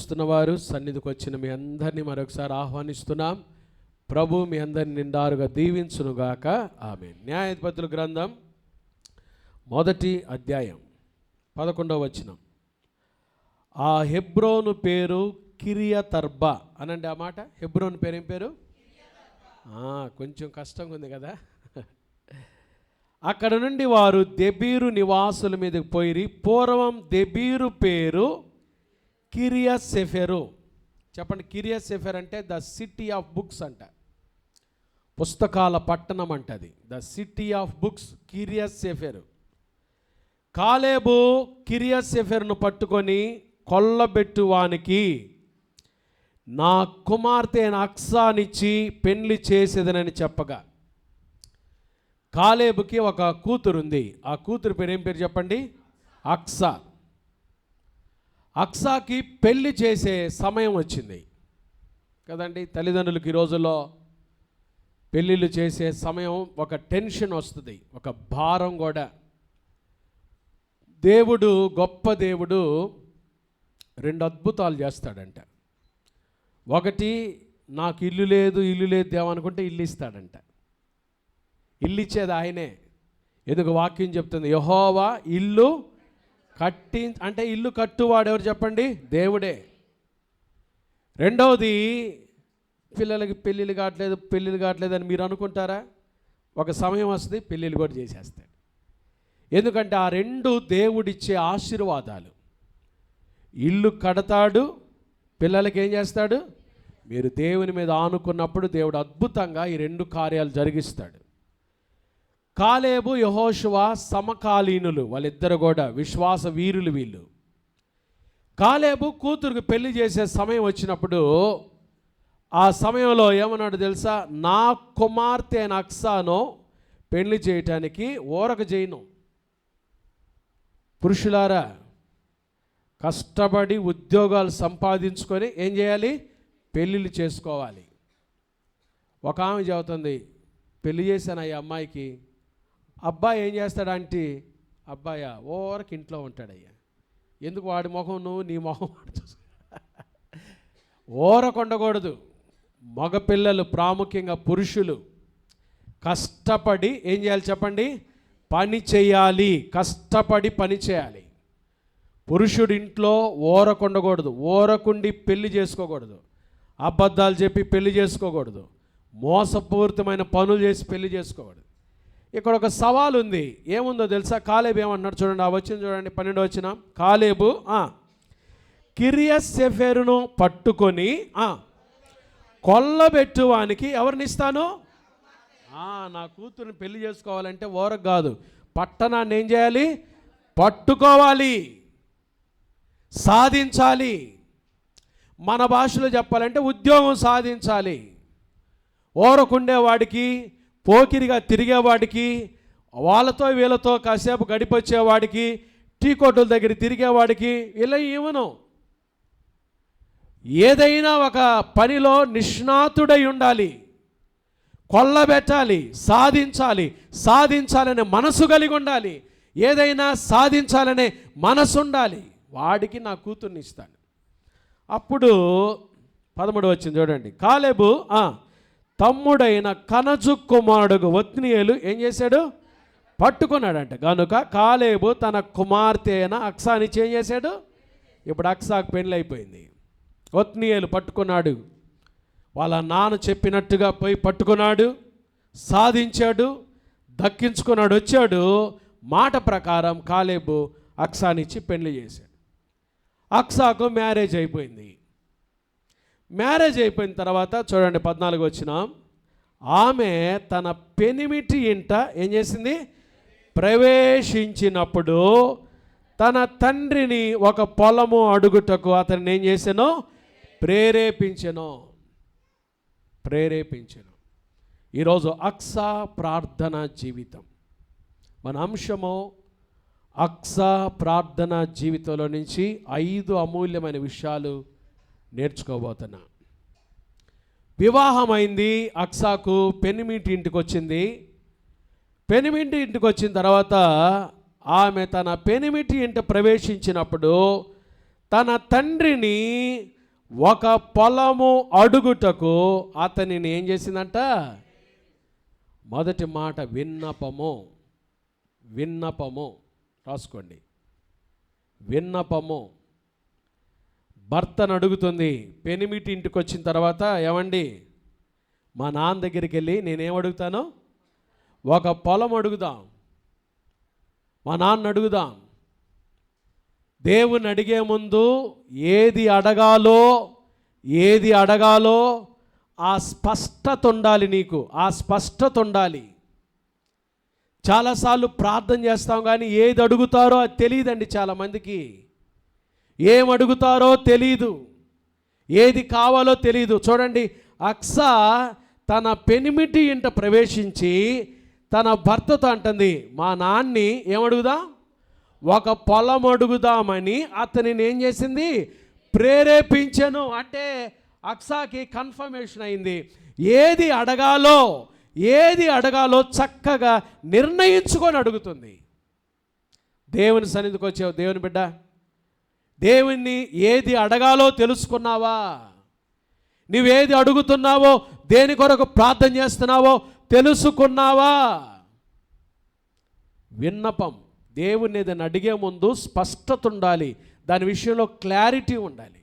వస్తున్న వారు సన్నిధికి వచ్చిన మీ అందరినీ మరొకసారి ఆహ్వానిస్తున్నాం. ప్రభు మీ అందరిని నిండారుగా దీవించునుగాక. ఆమేన్. న్యాయాధిపతుల గ్రంథం 1వ అధ్యాయం 11వ వచనం. ఆ హెబ్రోను పేరు కిరియతర్బా అనండి. ఆ మాట హెబ్రోను పేరు ఏం పేరు? కొంచెం కష్టంగా ఉంది కదా. అక్కడ నుండి వారు దెబీరు నివాసుల మీదకి పోయి, పూర్వం దెబీరు పేరు కిరియసెఫెరు. చెప్పండి, కిరియసెఫెర్ అంటే ద సిటీ ఆఫ్ బుక్స్ అంట, పుస్తకాల పట్టణం అంటది. ద సిటీ ఆఫ్ బుక్స్, కిరియసెఫెరు. కాలేబు కిరియసెఫెరును పట్టుకొని కొల్లబెట్టువానికి నా కుమార్తె అయిన అక్సానిచ్చి పెళ్లి చేసేదనని చెప్పగా, కాలేబుకి ఒక కూతురు ఉంది. ఆ కూతురు పేరు ఏం పేరు చెప్పండి? అక్సా. అక్సాకి పెళ్లి చేసే సమయం వచ్చింది కదండి. తల్లిదండ్రులకి ఈ రోజుల్లో పెళ్ళిళ్ళు చేసే సమయం ఒక టెన్షన్ వస్తుంది, ఒక భారం కూడా. దేవుడు, గొప్ప దేవుడు 2 అద్భుతాలు చేస్తాడంట. ఒకటి, నాకు ఇల్లు లేదు దేవనుకుంటే ఇల్లు ఇస్తాడంట. ఇల్లు ఇచ్చేది ఆయనే. ఎందుకు వాక్యం చెప్తుంది, యెహోవా ఇల్లు అంటే ఇల్లు కట్టువాడు ఎవరు చెప్పండి? దేవుడే. రెండవది, పిల్లలకి పెళ్ళిళ్ళు కావట్లేదు అని మీరు అనుకుంటారా? ఒక సమయం వస్తుంది, పెళ్ళిళ్ళు కూడా చేసేస్తాడు. ఎందుకంటే ఆ 2 దేవుడిచ్చే ఆశీర్వాదాలు. ఇల్లు కడతాడు, పిల్లలకి ఏం చేస్తాడు? మీరు దేవుని మీద ఆనుకున్నప్పుడు దేవుడు అద్భుతంగా ఈ 2 కార్యాలు జరిగిస్తాడు. కాలేబు, యెహోషువ సమకాలీనులు, వాళ్ళిద్దరు కూడా విశ్వాస వీరులు వీళ్ళు. కాలేబు కూతురుకు పెళ్లి చేసే సమయం వచ్చినప్పుడు ఆ సమయంలో ఏమన్నాడు తెలుసా? నా కుమార్తె అయిన అక్సాను పెళ్లి చేయటానికి ఊరక చేయను. పురుషులారా, కష్టపడి ఉద్యోగాలు సంపాదించుకొని ఏం చేయాలి? పెళ్ళిళ్ళు చేసుకోవాలి. ఒక ఆమె చెబుతుంది, పెళ్లి చేశాను ఈ అమ్మాయికి. అబ్బాయి ఏం చేస్తాడంటే, అబ్బాయా ఓరకి ఇంట్లో ఉంటాడయ్యా. ఎందుకు వాడి మొహం నువ్వు నీ మొహం ఓరకు ఉండకూడదు. మగపిల్లలు, ప్రాముఖ్యంగా పురుషులు కష్టపడి ఏం చేయాలి చెప్పండి? పని చేయాలి. కష్టపడి పని చేయాలి. పురుషుడి ఇంట్లో ఓరకుండకూడదు. ఓరకుండి పెళ్లి చేసుకోకూడదు. అబద్ధాలు చెప్పి పెళ్లి చేసుకోకూడదు. మోసపూరితమైన పనులు చేసి పెళ్లి చేసుకోకూడదు. ఇక్కడ ఒక సవాల్ ఉంది. ఏముందో తెలుసా? కాలేబు ఏమన్నాడు చూడండి. ఆ వచ్చిన చూడండి, 12వ వచనం. కాలేబు కిరియసెఫెరును పట్టుకొని కొల్లబెట్టువానికి ఎవరిని ఇస్తాను? నా కూతురుని పెళ్లి చేసుకోవాలంటే ఓరకు కాదు, పట్టణాన్ని ఏం చేయాలి? పట్టుకోవాలి, సాధించాలి. మన భాషలో చెప్పాలంటే ఉద్యోగం సాధించాలి. ఓరకుండేవాడికి, పోకిరిగా తిరిగేవాడికి, వాళ్ళతో వీళ్ళతో కాసేపు గడిపొచ్చేవాడికి, టీ కొట్టుల దగ్గర తిరిగేవాడికి ఇలా ఇవ్వను. ఏదైనా ఒక పనిలో నిష్ణాతుడై ఉండాలి. కొల్లబెట్టాలి, సాధించాలనే మనసు కలిగి ఉండాలి. ఏదైనా సాధించాలనే మనసు ఉండాలి. వాడికి నా కూతుర్ని ఇస్తాను. అప్పుడు 13వ వచ్చింది చూడండి. కాలేబు తమ్ముడైన కనజు కుమారుడు ఒత్నీయేలు ఏం చేశాడు? పట్టుకున్నాడంట. కనుక కాలేబు తన కుమార్తె అయిన అక్సానిచ్చి ఏం చేశాడు? ఇప్పుడు అక్సాకు పెళ్ళి అయిపోయింది. ఒత్నీయేలు పట్టుకున్నాడు. వాళ్ళ నాన్న చెప్పినట్టుగా పోయి పట్టుకున్నాడు, సాధించాడు, దక్కించుకున్నాడు, వచ్చాడు. మాట ప్రకారం కాలేబు అక్సానిచ్చి పెళ్లి చేశాడు. అక్సాకు మ్యారేజ్ అయిపోయింది. మ్యారేజ్ అయిపోయిన తర్వాత చూడండి 14 వచనం. ఆమె తన పెనిమిటి ఇంట ఏం చేసింది? ప్రవేశించినప్పుడు తన తండ్రిని ఒక పొలము అడుగుటకు అతన్ని ఏం చేశానో? ప్రేరేపించెను. ఈరోజు అక్సా ప్రార్థనా జీవితం మన అంశము. అక్సా ప్రార్థనా జీవితంలో నుంచి 5 అమూల్యమైన విషయాలు నేర్చుకోబోతున్నా. వివాహమైంది అక్సాకు. పెనిమిటి ఇంటికి వచ్చింది. పెనిమిటి ఇంటికి వచ్చిన తర్వాత ఆమె తన పెనిమిటి ఇంట ప్రవేశించినప్పుడు తన తండ్రిని ఒక పొలము అడుగుటకు అతనిని ఏం చేసిందంట? మొదటి మాట విన్నపము. విన్నపము రాసుకోండి. విన్నపము. భర్తను అడుగుతుంది. పెనిమిటి ఇంటికి వచ్చిన తర్వాత, ఏమండి మా నాన్న దగ్గరికి వెళ్ళి నేనేం అడుగుతాను? ఒక పొలం అడుగుదాం, మా నాన్న అడుగుదాం. దేవుని అడిగే ముందు ఏది అడగాలో ఆ స్పష్టత ఉండాలి నీకు. ఆ స్పష్టత ఉండాలి. చాలాసార్లు ప్రార్థన చేస్తాం కానీ ఏది అడుగుతారో అది తెలియదండి చాలామందికి. ఏం అడుగుతారో తెలీదు, ఏది కావాలో తెలీదు. చూడండి, అక్సా తన పెనిమిటి ఇంట ప్రవేశించి తన భర్తతో అంటుంది, మా నాన్ని ఏమడుగుదాం? ఒక పొలం అడుగుదామని అతనిని ఏం చేసింది? ప్రేరేపించను. అంటే అక్సాకి కన్ఫర్మేషన్ అయింది. ఏది అడగాలో చక్కగా నిర్ణయించుకొని అడుగుతుంది. దేవుని సన్నిధికి వచ్చావు దేవుని బిడ్డ, దేవుణ్ణి ఏది అడగాలో తెలుసుకున్నావా? నువ్వేది అడుగుతున్నావో, దేని కొరకు ప్రార్థన చేస్తున్నావో తెలుసుకున్నావా? విన్నపం. దేవుని ఏదైనా అడిగే ముందు స్పష్టత ఉండాలి, దాని విషయంలో క్లారిటీ ఉండాలి.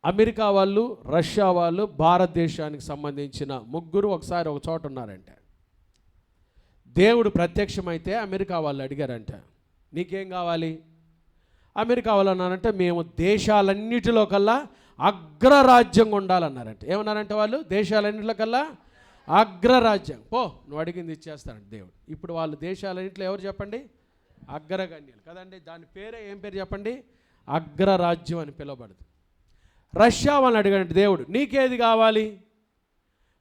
అమెరికా వాళ్ళు, రష్యా వాళ్ళు, భారతదేశానికి సంబంధించిన ముగ్గురు ఒకసారి ఒక చోట ఉన్నారంట. దేవుడు ప్రత్యక్షమైతే అమెరికా వాళ్ళు అడిగారంట, నీకేం కావాలి? అమెరికా వాళ్ళు అన్నారంటే, మేము దేశాలన్నిటిలో కల్లా అగ్రరాజ్యంగా ఉండాలన్నారంట. ఏమన్నారంటే వాళ్ళు? దేశాలన్నింటిలో కల్లా అగ్రరాజ్యం. నువ్వు అడిగింది ఇచ్చేస్తానంట దేవుడు. ఇప్పుడు వాళ్ళు దేశాలన్నింటిలో ఎవరు చెప్పండి? అగ్రగణ్యులు కదండి. దాని పేరే ఏం పేరు చెప్పండి? అగ్రరాజ్యం అని పిలువబడదు. రష్యా వాళ్ళని అడిగాడంటే దేవుడు, నీకేది కావాలి?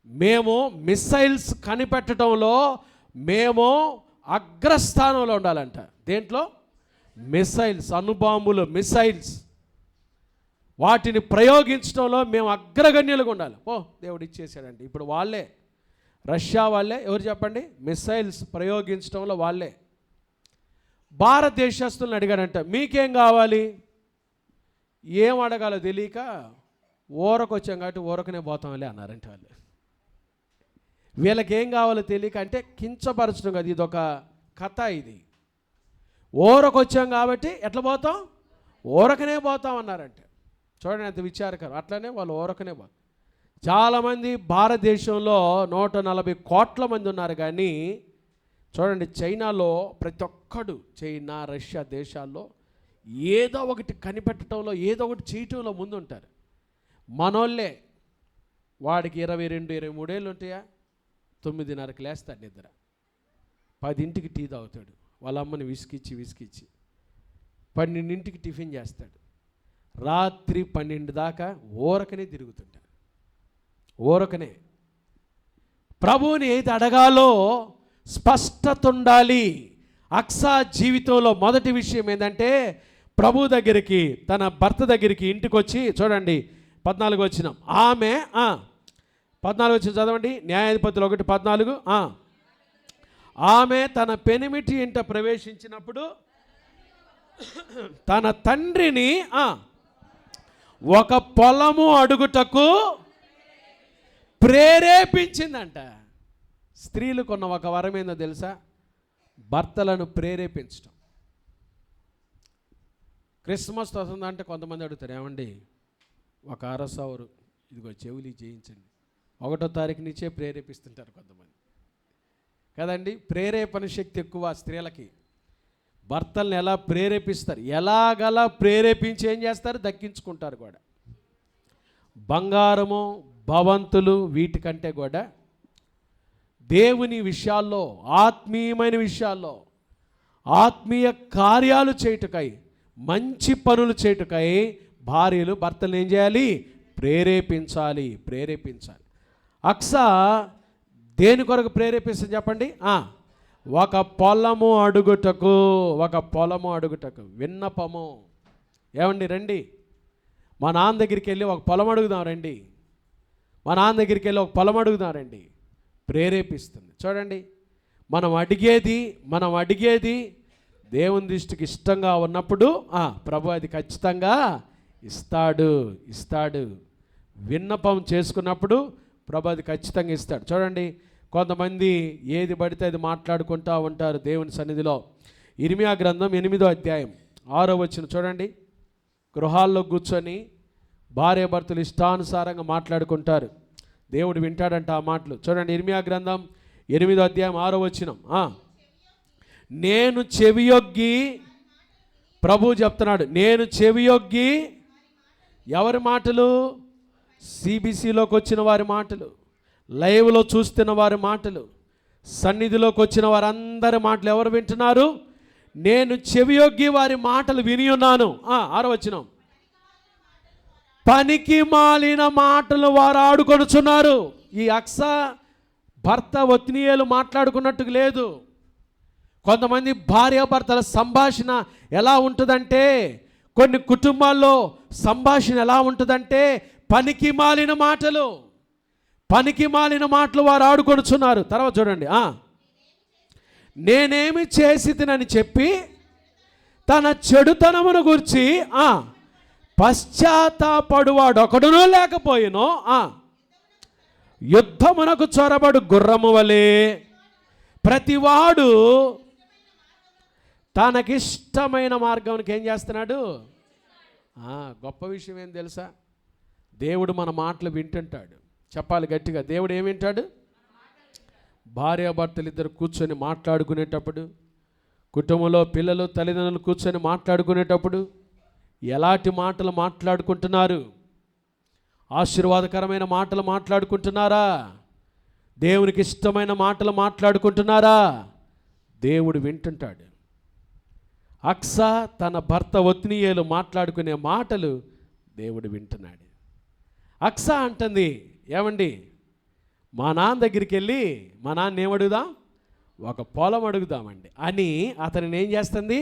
మేము మిసైల్స్ కనిపెట్టడంలో మేము అగ్రస్థానంలో ఉండాలంట. దేంట్లో? మిసైల్స్, అణుబాంబులు, మిసైల్స్ వాటిని ప్రయోగించడంలో మేము అగ్రగణ్యులుగా ఉండాలి. దేవుడు ఇచ్చేసాడండి. ఇప్పుడు వాళ్ళే, రష్యా వాళ్ళే ఎవరు చెప్పండి? మిసైల్స్ ప్రయోగించడంలో వాళ్ళే. భారతదేశస్తులను అడిగాడంట, మీకేం కావాలి? ఏం అడగాలో తెలియక ఊరకు వచ్చాం కాబట్టి ఊరకనే పోతాంలే అన్నారంట వాళ్ళు. వీళ్ళకి ఏం కావాలో తెలియక, అంటే కించపరచడం కదా, ఇదొక కథ. ఇది ఊరకు వచ్చాం కాబట్టి ఎట్లా పోతాం? ఊరకనే పోతాం అన్నారంట. చూడండి ఎంత విచారకరం. అట్లనే వాళ్ళు ఊరకనే పోతాం. చాలామంది భారతదేశంలో 140 కోట్ల మంది ఉన్నారు కానీ చూడండి, చైనాలో ప్రతి ఒక్కడు, చైనా, రష్యా దేశాల్లో ఏదో ఒకటి కనిపెట్టడంలో, ఏదో ఒకటి చేయటంలో ముందు ఉంటారు. మనోళ్ళే, వాడికి 22-23 ఏళ్ళు ఉంటాయా, 9:30కి లేస్తాడు నిద్ర, 10ంటికి టీ తాగుతాడు, వాళ్ళ అమ్మని విసికిచ్చి 12ంటికి టిఫిన్ చేస్తాడు, రాత్రి 12 దాకా ఊరకనే తిరుగుతుంటాడు. ఊరకనే. ప్రభువుని ఏది అడగాలో స్పష్టత ఉండాలి. అక్సా జీవితంలో మొదటి విషయం ఏంటంటే, ప్రభు దగ్గరికి, తన భర్త దగ్గరికి ఇంటికి వచ్చి, చూడండి 14 వచనం, ఆమె 14 వచనం చదవండి, న్యాయాధిపతులు 1:14. ఆమె తన పెనిమిటి ఇంట ప్రవేశించినప్పుడు తన తండ్రిని ఒక పొలము అడుగుటకు ప్రేరేపించిందంట. స్త్రీలకున్న ఒక వరం ఏందో తెలుసా? భర్తలను ప్రేరేపించడం. క్రిస్మస్ వస్తుందంటే కొంతమంది అడుగుతారు, ఏమండి ఒక అరసవరు ఇదిగో చెవులు చేయించండి. 1వ తారీఖు నుంచే ప్రేరేపిస్తుంటారు కొంతమంది కదండి. ప్రేరేపణ శక్తి ఎక్కువ స్త్రీలకి. భర్తలను ఎలా ప్రేరేపిస్తారు, ఎలాగలా ప్రేరేపించి ఏం చేస్తారు? దక్కించుకుంటారు కూడా. బంగారము, భవంతులు వీటికంటే కూడా దేవుని విషయాల్లో, ఆత్మీయమైన విషయాల్లో, ఆత్మీయ కార్యాలు చేయుటకై, మంచి పనులు చేయుటకై భార్యలు భర్తలు ఏం చేయాలి? ప్రేరేపించాలి. అక్సా దేని కొరకు ప్రేరేపిస్తుంది చెప్పండి? ఒక పొలము అడుగుటకు. విన్నపము. ఏమండి రండి, మా నాన్న దగ్గరికి వెళ్ళి ఒక పొలం అడుగుదాం రండి, రండి. ప్రేరేపిస్తుంది. చూడండి, మనం అడిగేది దేవుని దృష్టికి ఇష్టంగా ఉన్నప్పుడు ప్రభు అది ఖచ్చితంగా ఇస్తాడు. విన్నపం చేసుకున్నప్పుడు ప్రభు అది ఖచ్చితంగా ఇస్తాడు. చూడండి, కొంతమంది ఏది పడితే అది మాట్లాడుకుంటూ ఉంటారు దేవుని సన్నిధిలో. ఇర్మియా గ్రంథం 8వ అధ్యాయం 6వ వచనం చూడండి. గృహాల్లో కూర్చొని భార్యాభర్తలు ఇష్టానుసారంగా మాట్లాడుకుంటారు. దేవుడు వింటాడంట ఆ మాటలు. చూడండి, ఇర్మియా గ్రంథం 8వ అధ్యాయం 6వ వచనం. నేను చెవియొగ్గి, ప్రభు చెప్తున్నాడు, నేను చెవియొగ్గి. ఎవరి మాటలు? సిబిసిలోకి వచ్చిన వారి మాటలు, లైవ్లో చూస్తున్న వారి మాటలు, సన్నిధిలోకి వచ్చిన వారందరి మాటలు ఎవరు వింటున్నారు? నేను చెవియొగ్గి వారి మాటలు విని ఉన్నాను. 6వ వచనం. పనికి మాలిన మాటలు వారు ఆడుకొనుచున్నారు. ఈ అక్స భర్త ఒత్నియేలు మాట్లాడుకున్నట్టు లేదు. కొంతమంది భార్యాభర్తల సంభాషణ ఎలా ఉంటుందంటే, కొన్ని కుటుంబాల్లో సంభాషణ ఎలా ఉంటుందంటే పనికి మాలిన మాటలు వారు ఆడుకొనుచున్నారు. తర్వాత చూడండి, నేనేమి చేసి తినని చెప్పి తన చెడుతనమును గురించి పశ్చాత్తాపడువాడు ఒకడునూ లేకపోయినో యుద్ధమునకు చొరబడు గుర్రము వలె ప్రతివాడు తనకిష్టమైన మార్గానికి ఏం చేస్తున్నాడు? గొప్ప విషయం ఏం తెలుసా? దేవుడు మన మాటలు వింటుంటాడు. చెప్పాలి గట్టిగా, దేవుడు ఏం వింటాడు? భార్యాభర్తలు ఇద్దరు కూర్చొని మాట్లాడుకునేటప్పుడు, కుటుంబంలో పిల్లలు తల్లిదండ్రులు కూర్చొని మాట్లాడుకునేటప్పుడు ఎలాంటి మాటలు మాట్లాడుకుంటున్నారు? ఆశీర్వాదకరమైన మాటలు మాట్లాడుకుంటున్నారా? దేవునికి ఇష్టమైన మాటలు మాట్లాడుకుంటున్నారా? దేవుడు వింటుంటాడు. అక్స తన భర్త ఒత్నియేలు మాట్లాడుకునే మాటలు దేవుడు వింటున్నాడు. అక్స అంటుంది, ఏమండి, మా నాన్న దగ్గరికి వెళ్ళి మా నాన్న ఏమడుగుదాం? ఒక పొలం అడుగుదామండి అని అతనిని ఏం చేస్తుంది?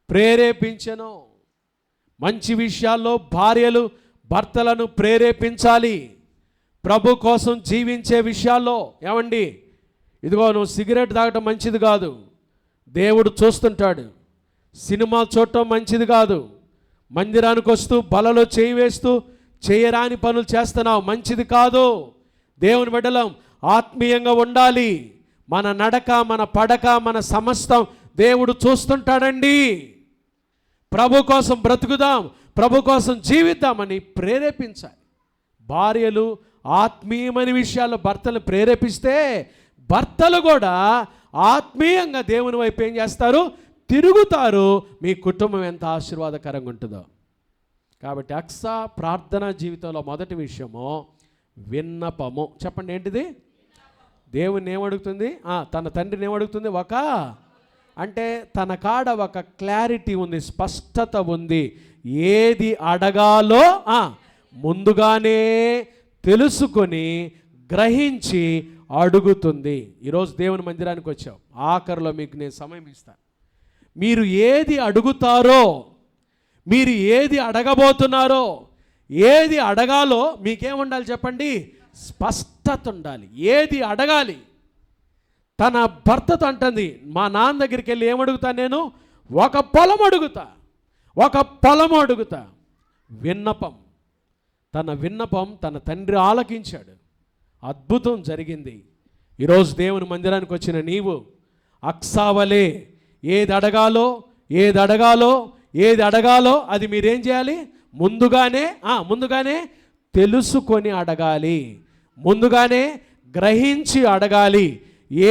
ప్రేరేపించెను. మంచి విషయాల్లో భార్యలు భర్తలను ప్రేరేపించాలి. ప్రభు కోసం జీవించే విషయాల్లో. ఏమండి, ఇదిగో నువ్వు సిగరెట్ తాగటం మంచిది కాదు, దేవుడు చూస్తుంటాడు. సినిమా చూడటం మంచిది కాదు, మందిరానికి వస్తూ బలలో చేయి వేస్తూ చేయరాని పనులు చేస్తున్నావు, మంచిది కాదు. దేవుని బిడ్డలం ఆత్మీయంగా ఉండాలి. మన నడక, మన పడక, మన సమస్తం దేవుడు చూస్తుంటాడండి. ప్రభు కోసం బ్రతుకుదాం, ప్రభు కోసం జీవిద్దామని ప్రేరేపించాలి. భార్యలు ఆత్మీయమైన విషయాల్లో భర్తలు ప్రేరేపిస్తే భర్తలు కూడా ఆత్మీయంగా దేవుని వైపు ఏం చేస్తారు? తిరుగుతారు. మీ కుటుంబం ఎంత ఆశీర్వాదకరంగా ఉంటుందో. కాబట్టి అక్స ప్రార్థనా జీవితంలో మొదటి విషయము విన్నపము. చెప్పండి, ఏంటిది? దేవుని ఏమడుగుతుంది? తన తండ్రిని ఏమడుగుతుంది? అంటే తన కాడ ఒక క్లారిటీ ఉంది, స్పష్టత ఉంది. ఏది అడగాలో ముందుగానే తెలుసుకొని గ్రహించి అడుగుతుంది. ఈరోజు దేవుని మందిరానికి వచ్చావు, ఆఖరిలో మీకు నేను సమయం ఇస్తాను. మీరు ఏది అడుగుతారో, మీరు ఏది అడగబోతున్నారో, ఏది అడగాలో మీకేముండాలి చెప్పండి? స్పష్టత ఉండాలి. ఏది అడగాలి? తన భర్తతో అంటుంది, మా నాన్న దగ్గరికి వెళ్ళి ఏమడుగుతాను నేను? ఒక పొలం అడుగుతా. విన్నపం. తన విన్నపం తన తండ్రి ఆలకించాడు. అద్భుతం జరిగింది. ఈరోజు దేవుని మందిరానికి వచ్చిన నీవు అక్సావలే ఏది అడగాలో అది మీరేం చేయాలి? ముందుగానే తెలుసుకొని అడగాలి, ముందుగానే గ్రహించి అడగాలి.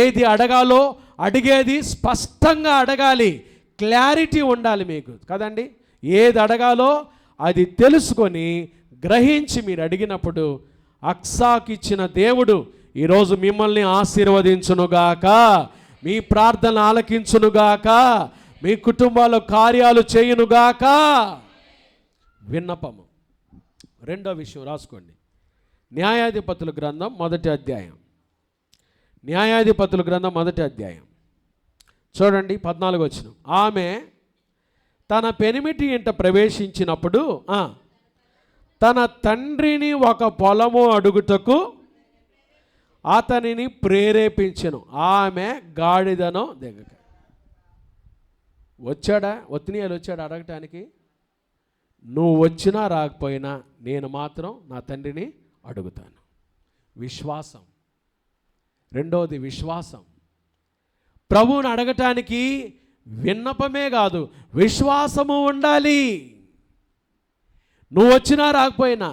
ఏది అడగాలో అడిగేది స్పష్టంగా అడగాలి, క్లారిటీ ఉండాలి మీకు కదండి. ఏది అడగాలో అది తెలుసుకొని గ్రహించి మీరు అడిగినప్పుడు అక్సాకి ఇచ్చిన దేవుడు ఈరోజు మిమ్మల్ని ఆశీర్వదించునుగాక, మీ ప్రార్థన ఆలకించునుగాక, మీ కుటుంబాల్లో కార్యాలు చేయునుగాక. విన్నపము. రెండో విషయం రాసుకోండి. న్యాయాధిపతుల గ్రంథం 1వ అధ్యాయం. న్యాయాధిపతుల గ్రంథం 1వ అధ్యాయం చూడండి, 14వ వచనం. ఆమె తన పెనిమిటి ఇంట ప్రవేశించినప్పుడు తన తండ్రిని ఒక పొలము అడుగుటకు అతనిని ప్రేరేపించెను. ఆమె గాడిదను దిగక. వచ్చాడా? ఒత్నియేలు వచ్చాడా అడగటానికి? నువ్వు వచ్చినా రాకపోయినా నేను మాత్రం నా తండ్రిని అడుగుతాను. విశ్వాసం. రెండవది విశ్వాసం. ప్రభువుని అడగటానికి విన్నపమే కాదు, విశ్వాసము ఉండాలి. నువ్వు వచ్చినా రాకపోయినా,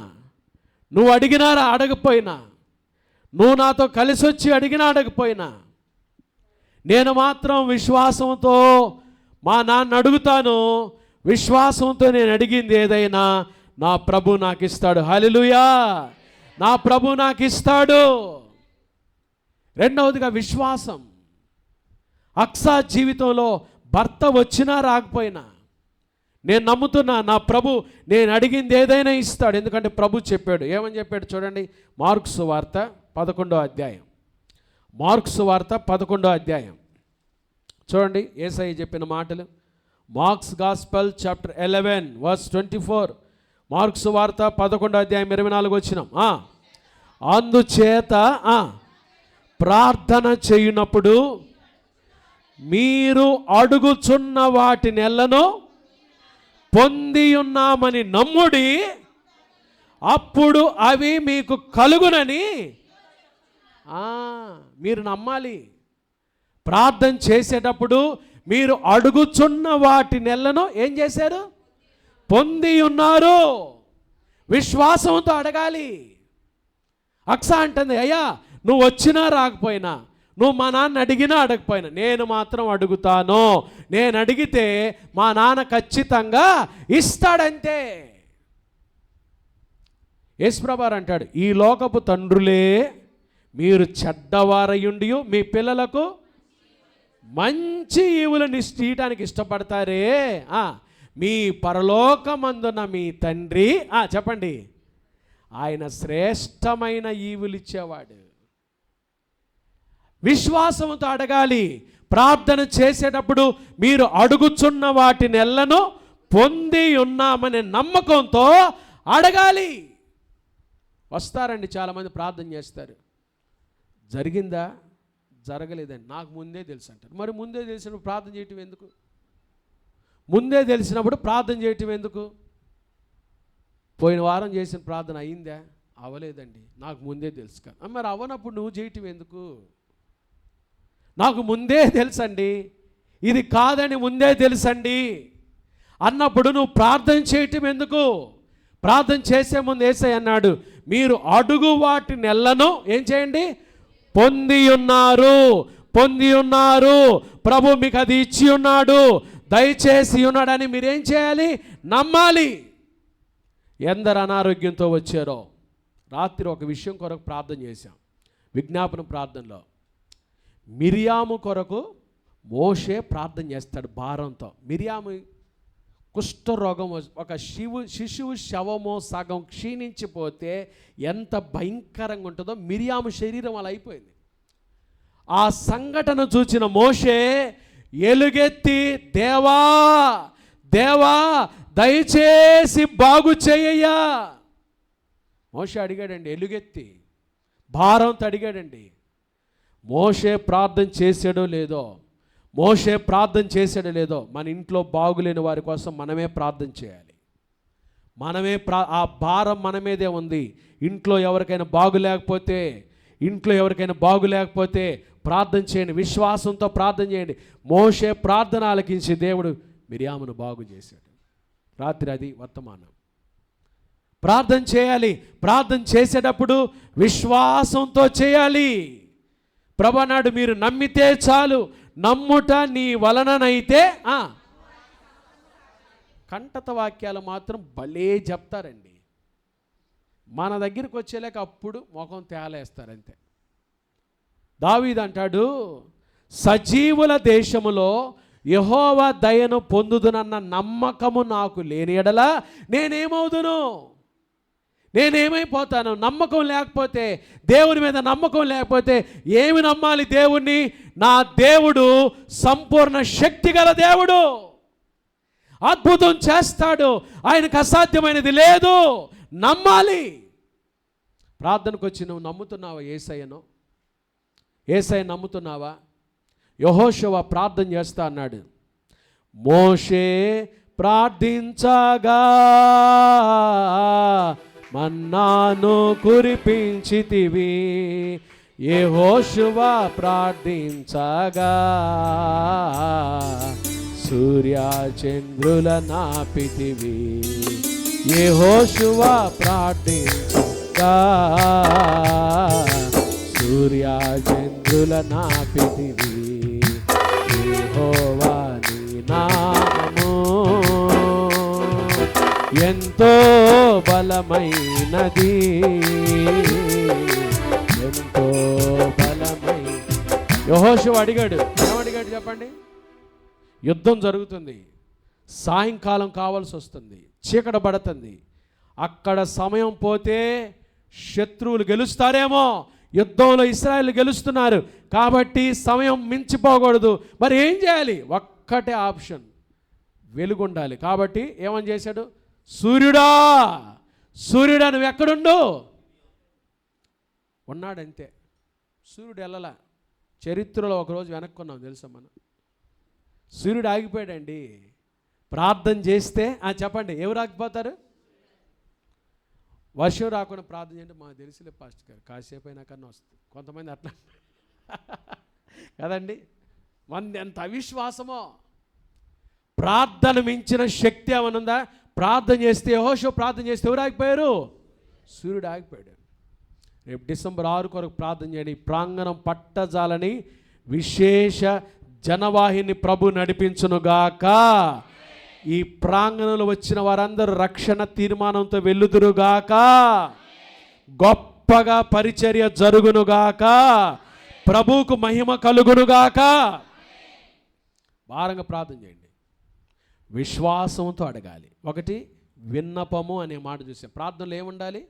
నువ్వు అడిగినా అడగపోయినా, నువ్వు నాతో కలిసి వచ్చి అడిగినా అడగపోయినా, నేను మాత్రం విశ్వాసంతో మా నాన్న అడుగుతాను. విశ్వాసంతో నేను అడిగింది ఏదైనా నా ప్రభు నాకు ఇస్తాడు. హల్లెలూయా! నా ప్రభు నాకు ఇస్తాడు. రెండవదిగా విశ్వాసం. అక్సా జీవితంలో భర్త వచ్చినా రాకపోయినా నేను నమ్ముతున్నా నా ప్రభు నేను అడిగింది ఏదైనా ఇస్తాడు. ఎందుకంటే ప్రభు చెప్పాడు. ఏమని చెప్పాడు చూడండి, మార్కు సువార్త 11వ అధ్యాయం. మార్కు సువార్త 11వ అధ్యాయం చూడండి, యేసయ్య చెప్పిన మాటలు. Mark's gospel chapter 11 verse 24. Mark సువార్త 11వ అధ్యాయం 24 వచనం. అందుచేత ప్రార్థన చేయునప్పుడు మీరు అడుగుచున్న వాటి నెలను పొంది ఉన్నామని నమ్ముడి, అప్పుడు అవి మీకు కలుగునని. మీరు నమ్మాలి. ప్రార్థన చేసేటప్పుడు మీరు అడుగుచున్న వాటి నెలను ఏం చేశారు? పొంది ఉన్నారు. విశ్వాసంతో అడగాలి. అక్సా అంటుంది, అయ్యా నువ్వు వచ్చినా రాకపోయినా, నువ్వు మా నాన్న అడిగినా అడగపోయినా నేను మాత్రం అడుగుతాను. నేను అడిగితే మా నాన్న ఖచ్చితంగా ఇస్తాడంతే. యేసుప్రభువారు అంటాడు, ఈ లోకపు తండ్రులే మీరు చెడ్డవారయుండి మీ పిల్లలకు మంచి ఈవులను ఇవ్వడానికి ఇష్టపడతారే, మీ పరలోకమందున మీ తండ్రి చెప్పండి ఆయన శ్రేష్టమైన ఈవులు ఇచ్చేవాడు. విశ్వాసంతో అడగాలి. ప్రార్థన చేసేటప్పుడు మీరు అడుగుచున్న వాటి నెలను పొంది ఉన్నామనే నమ్మకంతో అడగాలి. వస్తారండి చాలామంది ప్రార్థన చేస్తారు, జరిగిందా జరగలేదండి నాకు ముందే తెలుసు అంటారు. మరి ముందే తెలిసినప్పుడు ప్రార్థన చేయటం ఎందుకు? ముందే తెలిసినప్పుడు ప్రార్థన చేయటం ఎందుకు? పోయిన వారం చేసిన ప్రార్థన అయిందా? అవ్వలేదండి, నాకు ముందే తెలుసు కదా. మరి అవ్వనప్పుడు నువ్వు చేయటం ఎందుకు? నాకు ముందే తెలుసండి, ఇది కాదని ముందే తెలుసండి అన్నప్పుడు నువ్వు ప్రార్థన చేయటం ఎందుకు? ప్రార్థన చేసే ముందు యేసయ్య అన్నాడు, మీరు అడుగు వాటి నెలను ఏం చేయండి? పొంది ఉన్నారు. పొంది ఉన్నారు. ప్రభు మీకు అది ఇచ్చి ఉన్నాడు, దయచేసి ఉన్నాడని మీరేం చేయాలి? నమ్మాలి. ఎందరు అనారోగ్యంతో వచ్చారో రాత్రి ఒక విషయం కొరకు ప్రార్థన చేశాం. విజ్ఞాపన ప్రార్థనలో మిరియాము కొరకు మోషే ప్రార్థన చేస్తాడు భారంతో. మిరియాము కుష్ఠరోగం, ఒక శిశువు శవమో సగం క్షీణించిపోతే ఎంత భయంకరంగా ఉంటుందో మిరియాము శరీరం అలా అయిపోయింది. ఆ సంఘటన చూచిన మోషే ఎలుగెత్తి, దేవా దేవా దయచేసి బాగు చేయయ్యా. మోషే అడిగాడండి, ఎలుగెత్తి భారంతో అడిగాడండి. మోషే ప్రార్థన చేసాడో లేదో, మోషే ప్రార్థన చేసాడో లేదో, మన ఇంట్లో బాగులేని వారి కోసం మనమే ప్రార్థన చేయాలి. మనమే ఆ భారం మన మీదే ఉంది. ఇంట్లో ఎవరికైనా బాగులేకపోతే ప్రార్థన చేయండి, విశ్వాసంతో ప్రార్థన చేయండి. మోషే ప్రార్థన ఆలకించి దేవుడు మిరియామును బాగు చేశాడు. రాత్రి అది వర్తమానం. ప్రార్థన చేయాలి. ప్రార్థన చేసేటప్పుడు విశ్వాసంతో చేయాలి. ప్రభు అన్నాడు, మీరు నమ్మితే చాలు, నమ్ముట నీ వలననైతే. కంటత వాక్యాలు మాత్రం భలే చెప్తారండి. మన దగ్గరికి వచ్చేలేక అప్పుడు ముఖం తేలేస్తారంతే. దావీదు అంటాడు, సజీవుల దేశములో యెహోవా దయను పొందుదునన్న నమ్మకము నాకు లేని ఎడల నేనేమవుదును? నేనేమైపోతాను? నమ్మకం లేకపోతే, దేవుని మీద నమ్మకం లేకపోతే ఏమి నమ్మాలి దేవుణ్ణి? నా దేవుడు సంపూర్ణ శక్తి గల దేవుడు, అద్భుతం చేస్తాడు, ఆయనకు అసాధ్యమైనది లేదు. నమ్మాలి. ప్రార్థనకు వచ్చి నువ్వు నమ్ముతున్నావా యేసయ్యను? యేసయ్య నమ్ముతున్నావా? యెహోషువ ప్రార్థన చేస్తా అన్నాడు. మోషే ప్రార్థించగా మన్నాను కురిపించితివి, యెహోషువ ప్రార్థించగా సూర్యచంద్రుల నాపితివి, యెహోషువ ప్రార్థించగా సూర్యచంద్రుల నాపితివి. యెహోవా నీ నామము ఎంతో బలమైనది, ఎంతో బలమై. యెహోషువ అడిగాడు, ఏమడిగాడు చెప్పండి? యుద్ధం జరుగుతుంది, సాయంకాలం కావాల్సి వస్తుంది, చీకట పడుతుంది, అక్కడ సమయం పోతే శత్రువులు గెలుస్తారేమో, యుద్ధంలో ఇశ్రాయేలు గెలుస్తున్నారు కాబట్టి సమయం మించిపోకూడదు. మరి ఏం చేయాలి? ఒక్కటే ఆప్షన్, వెలుగుండాలి. కాబట్టి ఏమని చేశాడు? సూర్యుడా, సూర్యుడా నువ్వు ఎక్కడుండు? ఉన్నాడంతే. సూర్యుడు వెళ్ళలా. చరిత్రలో ఒకరోజు వెనక్కున్నాం తెలుసా మనం. సూర్యుడు ఆగిపోయాడండి. ప్రార్థన చేస్తే చెప్పండి, ఎవరు ఆగిపోతారు? వర్షం రాకుండా ప్రార్థన చేయండి, మాకు తెలిసిలే పాస్టర్ గారు, కాసేపు అయినా కన్నా వస్తుంది. కొంతమంది అట్లా కదండి. మంది ఎంత అవిశ్వాసమో. ప్రార్థన మించిన శక్తి ఏమనుందా? ప్రార్థన చేస్తే, యెహోషువ ప్రార్థన చేస్తే ఎవరు ఆగిపోయారు? సూర్యుడు ఆగిపోయాడు. రేపు డిసెంబర్ 6 కొరకు ప్రార్థన చేయండి. ప్రాంగణం పట్టజాలని విశేష జనవాహిని ప్రభు నడిపించునుగాక. ఈ ప్రాంగణంలో వచ్చిన వారందరూ రక్షణ తీర్మానంతో వెళ్ళుదురుగాక. గొప్పగా పరిచర్య జరుగునుగాక. ప్రభువుకు మహిమ కలుగునుగాక. భారంగా ప్రార్థన చేయండి. విశ్వాసంతో అడగాలి. ఒకటి విన్నపము అనే మాట చూసాం. ప్రార్థనలో ఏముండాలి?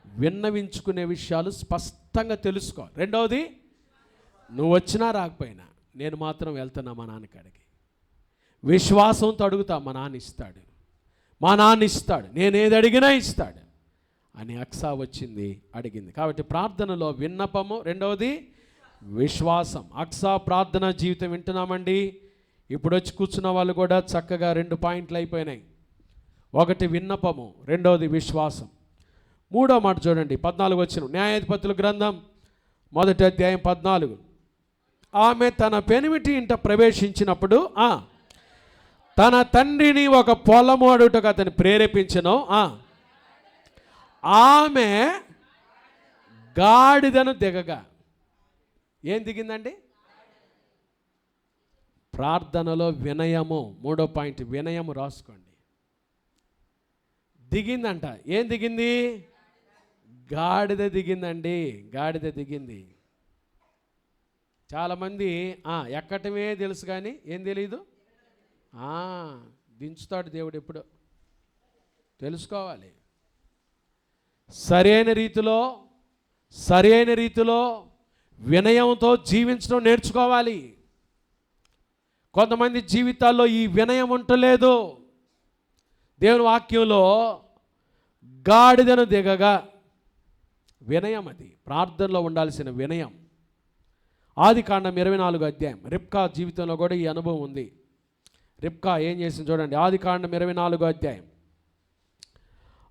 విన్నవించుకునే విషయాలు స్పష్టంగా తెలుసుకోవాలి. రెండవది, నువ్వు వచ్చినా రాకపోయినా నేను మాత్రం వెళ్తున్నా మా నాన్నకాడికి. విశ్వాసంతో అడుగుతా, మా నాన్న ఇస్తాడు, మా నాన్న ఇస్తాడు, నేను ఏది అడిగినా ఇస్తాడు అని అక్సా వచ్చింది, అడిగింది. కాబట్టి ప్రార్థనలో విన్నపము, రెండవది విశ్వాసం. అక్సా ప్రార్థన జీవితం వింటున్నామండి. ఇప్పుడు వచ్చి కూర్చున్న వాళ్ళు కూడా చక్కగా 2 పాయింట్లు అయిపోయినాయి. ఒకటి విన్నపము, రెండవది విశ్వాసం. 3వ మాట చూడండి, 14 వచనం, న్యాయాధిపతుల గ్రంథం 1వ అధ్యాయం 14. ఆమె తన పెనిమిటి ఇంట ప్రవేశించినప్పుడు తన తండ్రిని ఒక పొలము అడుగుటకు అతను ప్రేరేపించెను. ఆమె గాడిదను దిగగా, ఏం దిగిందండి? ప్రార్థనలో వినయము. 3వ పాయింట్ వినయము, రాసుకోండి. దిగిందంట. ఏం దిగింది? గాడిద దిగిందండి. గాడిద దిగింది. చాలామంది ఎక్కటమే తెలుసు కానీ ఏం తెలియదు. దించుతాడు దేవుడు ఎప్పుడు తెలుసుకోవాలి. సరైన రీతిలో వినయంతో జీవించడం నేర్చుకోవాలి. కొంతమంది జీవితాల్లో ఈ వినయం ఉండలేదు. దేవుని వాక్యంలో గాడిదను దిగగా, వినయం, అది ప్రార్థనలో ఉండాల్సిన వినయం. ఆదికాండం 24వ అధ్యాయం. రిబ్కా జీవితంలో కూడా ఈ అనుభవం ఉంది. రిబ్కా ఏం చేసింది చూడండి. ఆదికాండం 24వ అధ్యాయం.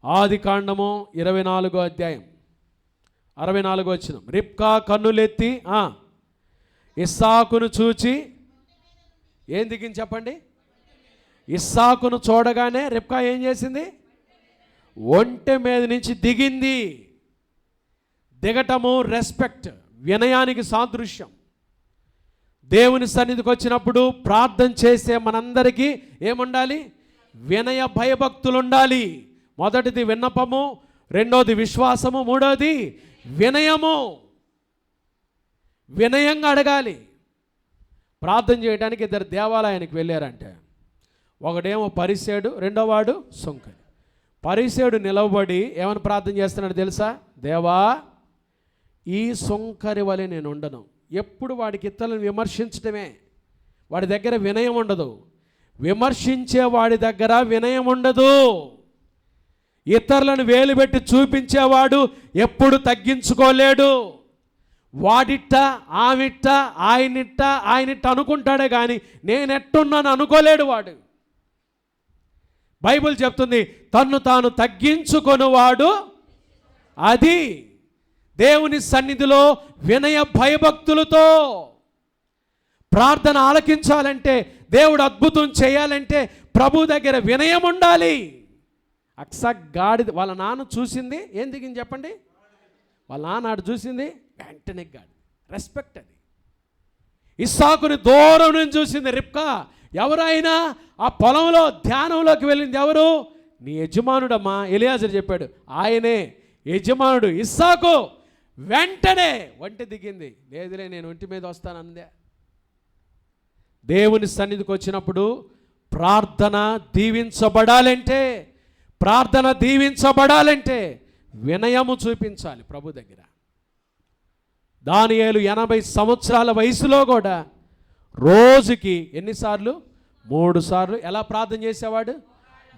ఆదికాండము 24వ అధ్యాయం 64వ వచనం. రిబ్కా కన్నులెత్తి ఇస్సాకును చూచి, ఏం దిగింది చెప్పండి? ఇస్సాకును చూడగానే రిబ్కా ఏం చేసింది? ఒంటె మీద నుంచి దిగింది. దిగటము రెస్పెక్ట్, వినయానికి సాదృశ్యం. దేవుని సన్నిధికి వచ్చినప్పుడు ప్రార్థన చేసే మనందరికీ ఏముండాలి? వినయ భయభక్తులు ఉండాలి. మొదటిది విన్నపము, రెండోది విశ్వాసము, మూడోది వినయము. వినయంగా అడగాలి. ప్రార్థన చేయడానికి 2 దేవాలయానికి వెళ్ళారంటే, ఒకడేమో పరిసేడు, రెండోవాడు సుంకరి. పరిసేడు నిలవబడి ఏమని ప్రార్థన చేస్తున్నాడు తెలుసా? దేవా, ఈ సుంకరి వలె నేను ఉండను. ఎప్పుడు వాడికి ఇతరులను విమర్శించడమే. వాడి దగ్గర వినయం ఉండదు. విమర్శించే వాడి దగ్గర వినయం ఉండదు. ఇతరులను వేలు పెట్టి చూపించేవాడు ఎప్పుడు తగ్గించుకోలేడు. వాడిట్ట ఆమెట్ట ఆయనిట్ట అనుకుంటాడే కానీ నేనెట్టున్నాను అనుకోలేడు వాడు. బైబిల్ చెప్తుంది తన్ను తాను తగ్గించుకొనువాడు అది దేవుని సన్నిధిలో వినయ భయభక్తులతో ప్రార్థన ఆలకించాలంటే, దేవుడు అద్భుతం చేయాలంటే ప్రభు దగ్గర వినయం ఉండాలి. గాడిద వాళ్ళ నాన్న చూసింది ఏం దిగింది చెప్పండి? వాళ్ళ నాన్న ఆడు చూసింది వెంటనే గాడి రెస్పెక్ట్. అది ఇస్సాకుని దూరం నుంచి చూసింది రిబ్కా. ఎవరైనా ఆ పొలంలో ధ్యానంలోకి వెళ్ళింది ఎవరు? నీ యజమానుడమ్మా. ఎలియాజరు చెప్పాడు ఆయనే యజమానుడు. ఇస్సాకు వెంటనే ఒంటి దిగింది. లేదులే నేను ఒంటి మీద వస్తాను అందే. దేవుని సన్నిధికి వచ్చినప్పుడు ప్రార్థన దీవించబడాలంటే వినయము చూపించాలి ప్రభు దగ్గర. దానియేలు 80 సంవత్సరాల వయసులో కూడా రోజుకి ఎన్నిసార్లు? 3 సార్లు. ఎలా ప్రార్థన చేసేవాడు?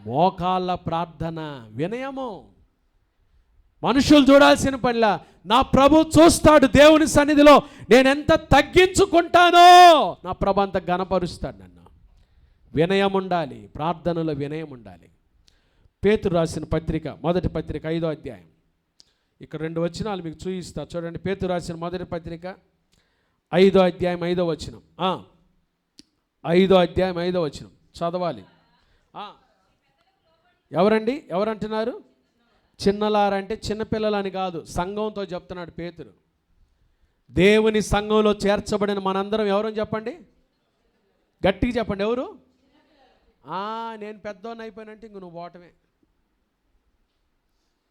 మోకాళ్ళ ప్రార్థన. వినయము. మనుషులు చూడాల్సిన పనిలా నా ప్రభు చూస్తాడు. దేవుని సన్నిధిలో నేను ఎంత తగ్గించుకుంటానో నా ప్రభు అంత ఘనపరుస్తాడు నన్ను. వినయం ఉండాలి, ప్రార్థనలో వినయం ఉండాలి. పేతురు రాసిన పత్రిక, మొదటి పత్రిక 5వ అధ్యాయం. ఇక్కడ 2 వచనాలు మీకు చూపిస్తా చూడండి. పేతురు రాసిన మొదటి పత్రిక 5వ అధ్యాయం 5వ వచనం. 5వ అధ్యాయం 5వ వచనం చదవాలి. ఎవరండి? ఎవరంటున్నారు? చిన్నలారంటే చిన్నపిల్లలని కాదు, సంఘంతో చెప్తున్నాడు పేతురు. దేవుని సంఘంలో చేర్చబడిన మనందరం ఎవరని చెప్పండి? గట్టిగా చెప్పండి. ఎవరు? నేను పెద్దోని అయిపోయినంటే ఇంక నువ్వు పోవటమే.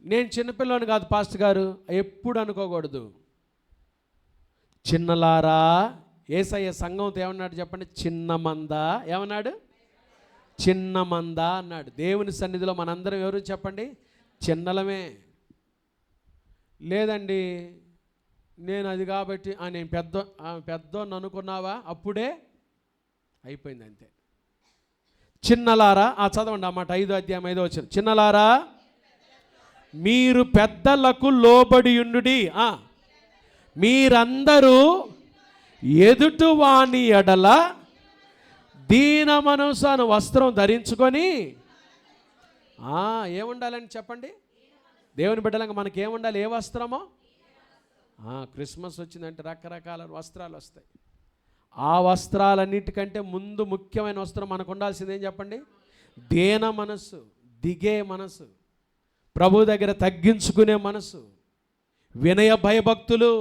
నేను చిన్నపిల్లని కాదు పాస్టర్ గారు, ఎప్పుడు అనుకోకూడదు. చిన్నలారా, యేసయ్య సంఘంతో ఏమన్నాడు చెప్పండి? చిన్న మంద. ఏమన్నాడు? చిన్న మంద అన్నాడు. దేవుని సన్నిధిలో మనందరం ఎవరు చెప్పండి? చిన్నలమే. లేదండి నేను అది కాబట్టి నేను పెద్దోన్ని అనుకున్నావా? అప్పుడే అయిపోయింది అంతే. చిన్నలారా, చదవండి అన్నమాట 5వ అధ్యాయం 5వ వచనం. చిన్నలారా మీరు పెద్దలకు లోబడియుండుడి. మీరందరూ ఎదుటివాని ఎడల దీన మనసు వస్త్రం ధరించుకొని ఏముండాలని చెప్పండి? దేవుని బిడ్డలంగా మనకి ఏముండాలి? ఏ వస్త్రమో? క్రిస్మస్ వచ్చిందంటే రకరకాల వస్త్రాలు వస్తాయి. ఆ వస్త్రాలన్నిటికంటే ముందు ముఖ్యమైన వస్త్రం మనకు ఉండాల్సింది ఏం చెప్పండి? దీన మనసు, దిగే మనసు, ప్రభు దగ్గర తగ్గించుకునే మనసు, వినయ భయభక్తులు,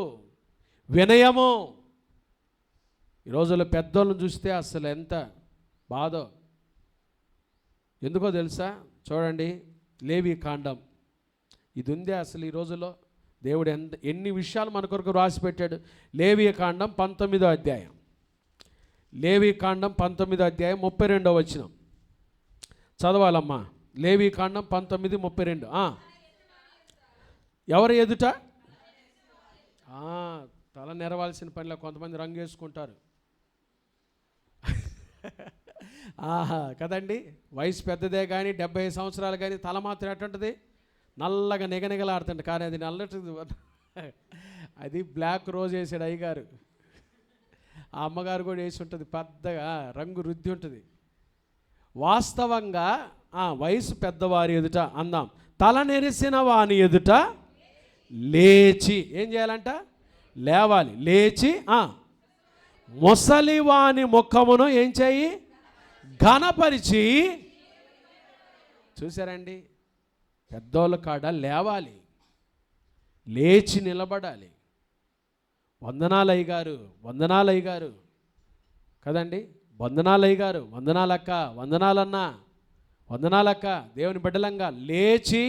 వినయము. ఈ రోజుల్లో పెద్దోళ్ళని చూస్తే అసలు ఎంత బాధో. ఎందుకో తెలుసా? చూడండి, లేవి కాండం ఇది ఉందే అసలు ఈ రోజుల్లో. దేవుడు ఎన్ని విషయాలు మన కొరకు రాసి పెట్టాడు. లేవి కాండం 19వ అధ్యాయం. లేవి కాండం 19వ అధ్యాయం 32వ వచనం చదవాలమ్మా. లేవి కాండం 19:32. ఎవరు ఎదుట? తల నెరవాల్సిన పనిలో కొంతమంది రంగు వేసుకుంటారు కదండి. వయసు పెద్దదే కానీ 70 సంవత్సరాలు కానీ తల మాత్రం ఎట్టుంటుంది? నల్లగా నిగనిగలాడుతుంది. కానీ అది నల్లటి, అది బ్లాక్ రోజ్ వేసాడు అయ్యగారు. ఆ అమ్మగారు కూడా వేసి ఉంటుంది. పెద్దగా రంగు రుద్ది ఉంటుంది. వాస్తవంగా వయసు పెద్దవారి ఎదుట అందాం, తల నెరిసిన వాని ఎదుట లేచి ఏం చేయాలంట? లేవాలి. లేచి ముసలి వాని ముఖమును ఏం చేయి? ఘనపరిచి. చూసారండి, పెద్దోళ్ళ కాడ లేవాలి, లేచి నిలబడాలి. వందనాలయ్య గారు, వందనాలయ్య గారు కదండి. వందనాలయ్య గారు, వందనాలక్క, వందనాలన్నా, వందనాలక్క. దేవుని బిడ్డలంగా లేచి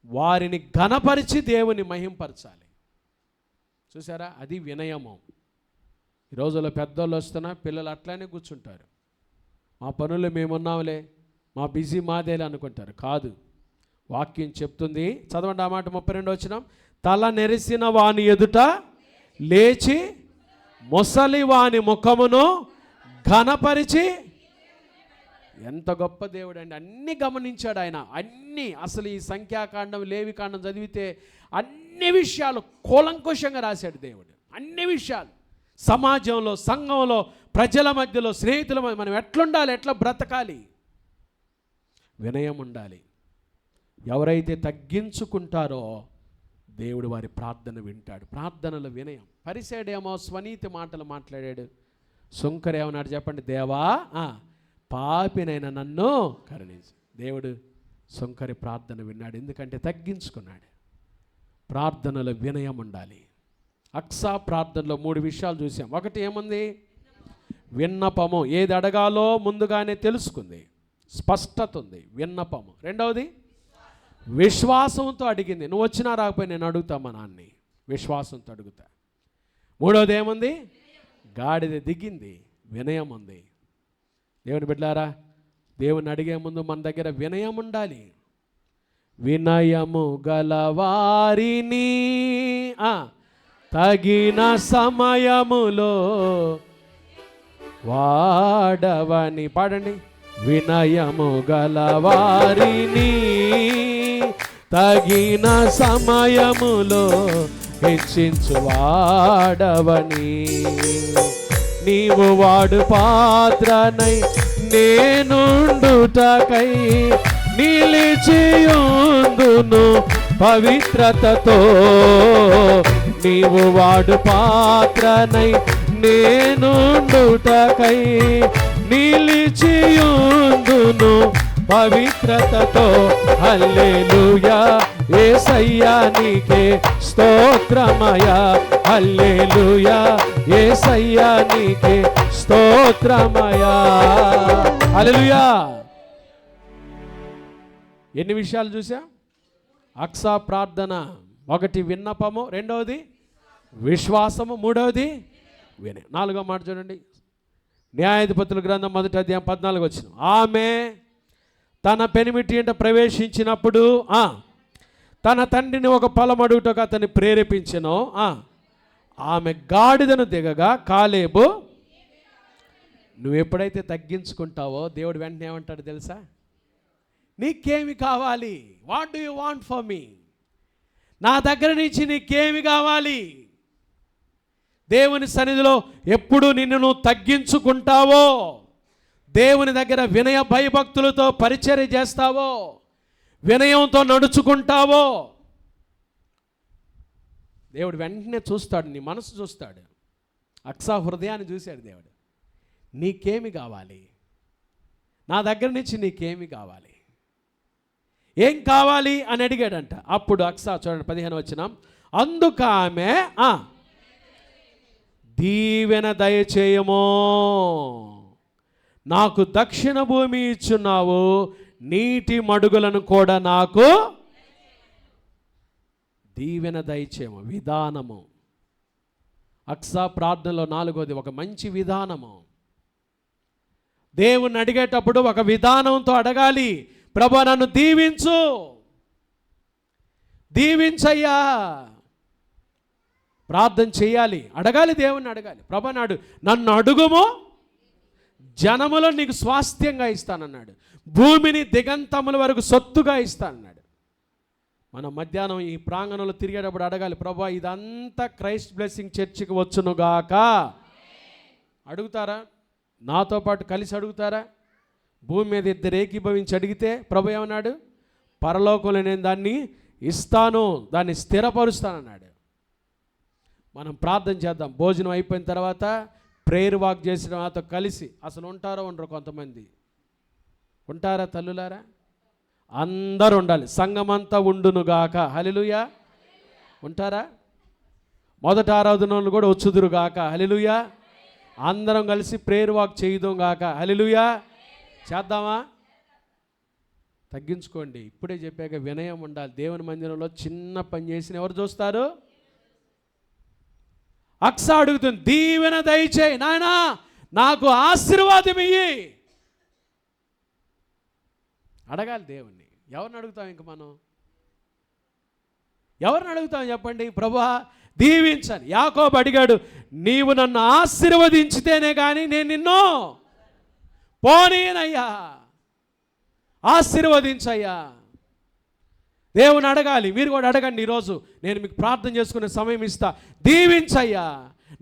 వారిని ఘనపరిచి దేవుని మహింపరచాలి. చూసారా? అది వినయము. ఈ రోజుల్లో పెద్దోళ్ళు వస్తున్నా పిల్లలు అట్లానే కూర్చుంటారు. మా పనులు మేమున్నాంలే, మా బిజీ మాదేలే అనుకుంటారు. కాదు, వాక్యం చెప్తుంది. చదవండి ఆ మాట. 32వ వచనం. తల నెరిసిన వాని ఎదుట లేచి ముసలి వాని ముఖమును ఘనపరిచి. ఎంత గొప్ప దేవుడు అండి. అన్నీ గమనించాడు ఆయన. అన్నీ అసలు ఈ సంఖ్యాకాండం, లేవికాండం చదివితే అన్ని విషయాలు కూలంకుషంగా రాశాడు దేవుడు. అన్ని విషయాలు, సమాజంలో, సంఘంలో, ప్రజల మధ్యలో, స్నేహితుల మధ్య మనం ఎట్లుండాలి, ఎట్లా బ్రతకాలి, వినయం ఉండాలి. ఎవరైతే తగ్గించుకుంటారో దేవుడు వారి ప్రార్థన వింటాడు. ప్రార్థనలో వినయం. పరిసయ్యుడేమో స్వనీతి మాటలు మాట్లాడాడు, సుంకరు ఏమన్నాడు చెప్పండి? దేవా పాపినైన నన్ను కరుణించు. దేవుడు సుంకరి ప్రార్థన విన్నాడు, ఎందుకంటే తగ్గించుకున్నాడు. ప్రార్థనలో వినయం ఉండాలి. అక్సా ప్రార్థనలో 3 విషయాలు చూసాం. ఒకటి ఏముంది? విన్నపము. ఏది అడగాలో ముందుగానే తెలుసుకుంది, స్పష్టత ఉంది, విన్నపము. రెండవది విశ్వాసంతో అడిగింది. నువ్వు వచ్చినా రాకపోయి నేను అడుగుతా మా నాన్ని, విశ్వాసంతో అడుగుతా. మూడవది ఏముంది? గాడిద దిగింది, వినయం ఉంది. దేవుని బిడ్డలారా, దేవుని అడిగే ముందు మన దగ్గర వినయం ఉండాలి. వినయము గలవారిని తగిన సమయములో వాడవని. పాడండి. వినయము గలవారిని తగిన సమయములో హెచ్చించు వాడవని. నీవు వాడు పాత్రనై నేనుండుటకై నిలిచియుందును పవిత్రతతో. నీవు వాడు పాత్రనై నేనుండుటకై నిలిచియుందును పవిత్రతతో. హల్లెలూయా యేసయ్యా నీకే స్తోత్రమయా. హల్లెలూయా యేసయ్యా నీకే స్తోత్రమయా. హల్లెలూయా. ఎన్ని విషయాలు చూసా? అక్సా ప్రార్థన. ఒకటి విన్నపము, రెండవది విశ్వాసము, మూడవది వినయం. 4వ మాట చూడండి. న్యాయాధిపతుల గ్రంథం 1వ అధ్యాయం 14 వచ్చిన. ఆమె తన పెనిమిటి ఇంట ప్రవేశించినప్పుడు తన తండ్రిని ఒక పొలం అడుగుటకు అతన్ని ప్రేరేపించెను. ఆమె గాడిదను దిగగా కాలేబు, నువ్వు ఎప్పుడైతే తగ్గించుకుంటావో దేవుడు వెంటనే ఏమంటాడు తెలుసా? నీకేమి కావాలి? What do you want for me? నా దగ్గర నుంచి నీకేమి కావాలి? దేవుని సన్నిధిలో ఎప్పుడు నిన్ను నువ్వు తగ్గించుకుంటావో, దేవుని దగ్గర వినయ భయభక్తులతో పరిచర్య చేస్తావో, వినయంతో నడుచుకుంటావో, దేవుడు వెంటనే చూస్తాడు, నీ మనసు చూస్తాడు. అక్సా హృదయాన్ని చూశాడు దేవుడు. నీకేమి కావాలి? నా దగ్గర నుంచి నీకేమి కావాలి? ఏం కావాలి అని అడిగాడంట. అప్పుడు అక్సా చూడండి 15 వచనం. అందుకు ఆమె దీవెన దయచేయమో, నాకు దక్షిణ భూమి ఇచ్చున్నావు, నీటి మడుగులను కూడా నాకు దీవెన దయచేయము. విధానము. అక్సా ప్రార్థనలో 4వది ఒక మంచి విధానము. దేవుణ్ణి అడిగేటప్పుడు ఒక విధానంతో అడగాలి. ప్రభు నన్ను దీవించు, దీవించయ్యా. ప్రార్థన చేయాలి, అడగాలి, దేవుణ్ణి అడగాలి. ప్రభు నాడు నన్ను అడుగుము, జనములో నీకు స్వాస్థ్యంగా ఇస్తానన్నాడు, భూమిని దిగంతముల వరకు సొత్తుగా ఇస్తానన్నాడు. మనం మధ్యాహ్నం ఈ ప్రాంగణంలో తిరిగేటప్పుడు అడగాలి, ప్రభు ఇదంతా క్రైస్ట్ బ్లెస్సింగ్ చర్చికి వచ్చునుగాక. అడుగుతారా? నాతో పాటు కలిసి అడుగుతారా? భూమి మీద ఇద్దరు ఏకీభవించి అడిగితే ప్రభు ఏమన్నాడు? పరలోకంలో నేను దాన్ని ఇస్తాను, దాన్ని స్థిరపరుస్తానన్నాడు. మనం ప్రార్థన చేద్దాం. భోజనం అయిపోయిన తర్వాత ప్రేయర్ వాక్ చేసిన నాతో కలిసి. అసలు ఉంటారో ఉండరు కొంతమంది? ఉంటారా తల్లులారా? అందరూ ఉండాలి. సంఘమంతా ఉండునుగాక. హల్లెలూయా. ఉంటారా? మొదట ఆరాధనలు కూడా వచ్చుదురుగాక. హల్లెలూయా. అందరం కలిసి ప్రేయర్ వాక్ చేయుదాం గాక. హల్లెలూయా. చేద్దామా? తగ్గించుకోండి. ఇప్పుడే చెప్పాక వినయం ఉండాలి. దేవుని మందిరంలో చిన్న పని చేసిన ఎవరు చూస్తారు? అక్సా అడుగుతుంది, దీవెన దయచేయి నాయనా, నాకు ఆశీర్వాదం ఇయ్యి. అడగాలి దేవుణ్ణి. ఎవరిని అడుగుతాం? ఇంక మనం ఎవరిని అడుగుతాం చెప్పండి? ప్రభువా దీవించని. యాకోబు అడిగాడు, నీవు నన్ను ఆశీర్వదించితేనే కానీ నేను నిన్ను పోనీనయ్యా, ఆశీర్వదించయ్యా. దేవుని అడగాలి. మీరు కూడా అడగండి. ఈరోజు నేను మీకు ప్రార్థన చేసుకునే సమయం ఇస్తా. దీవించయ్యా,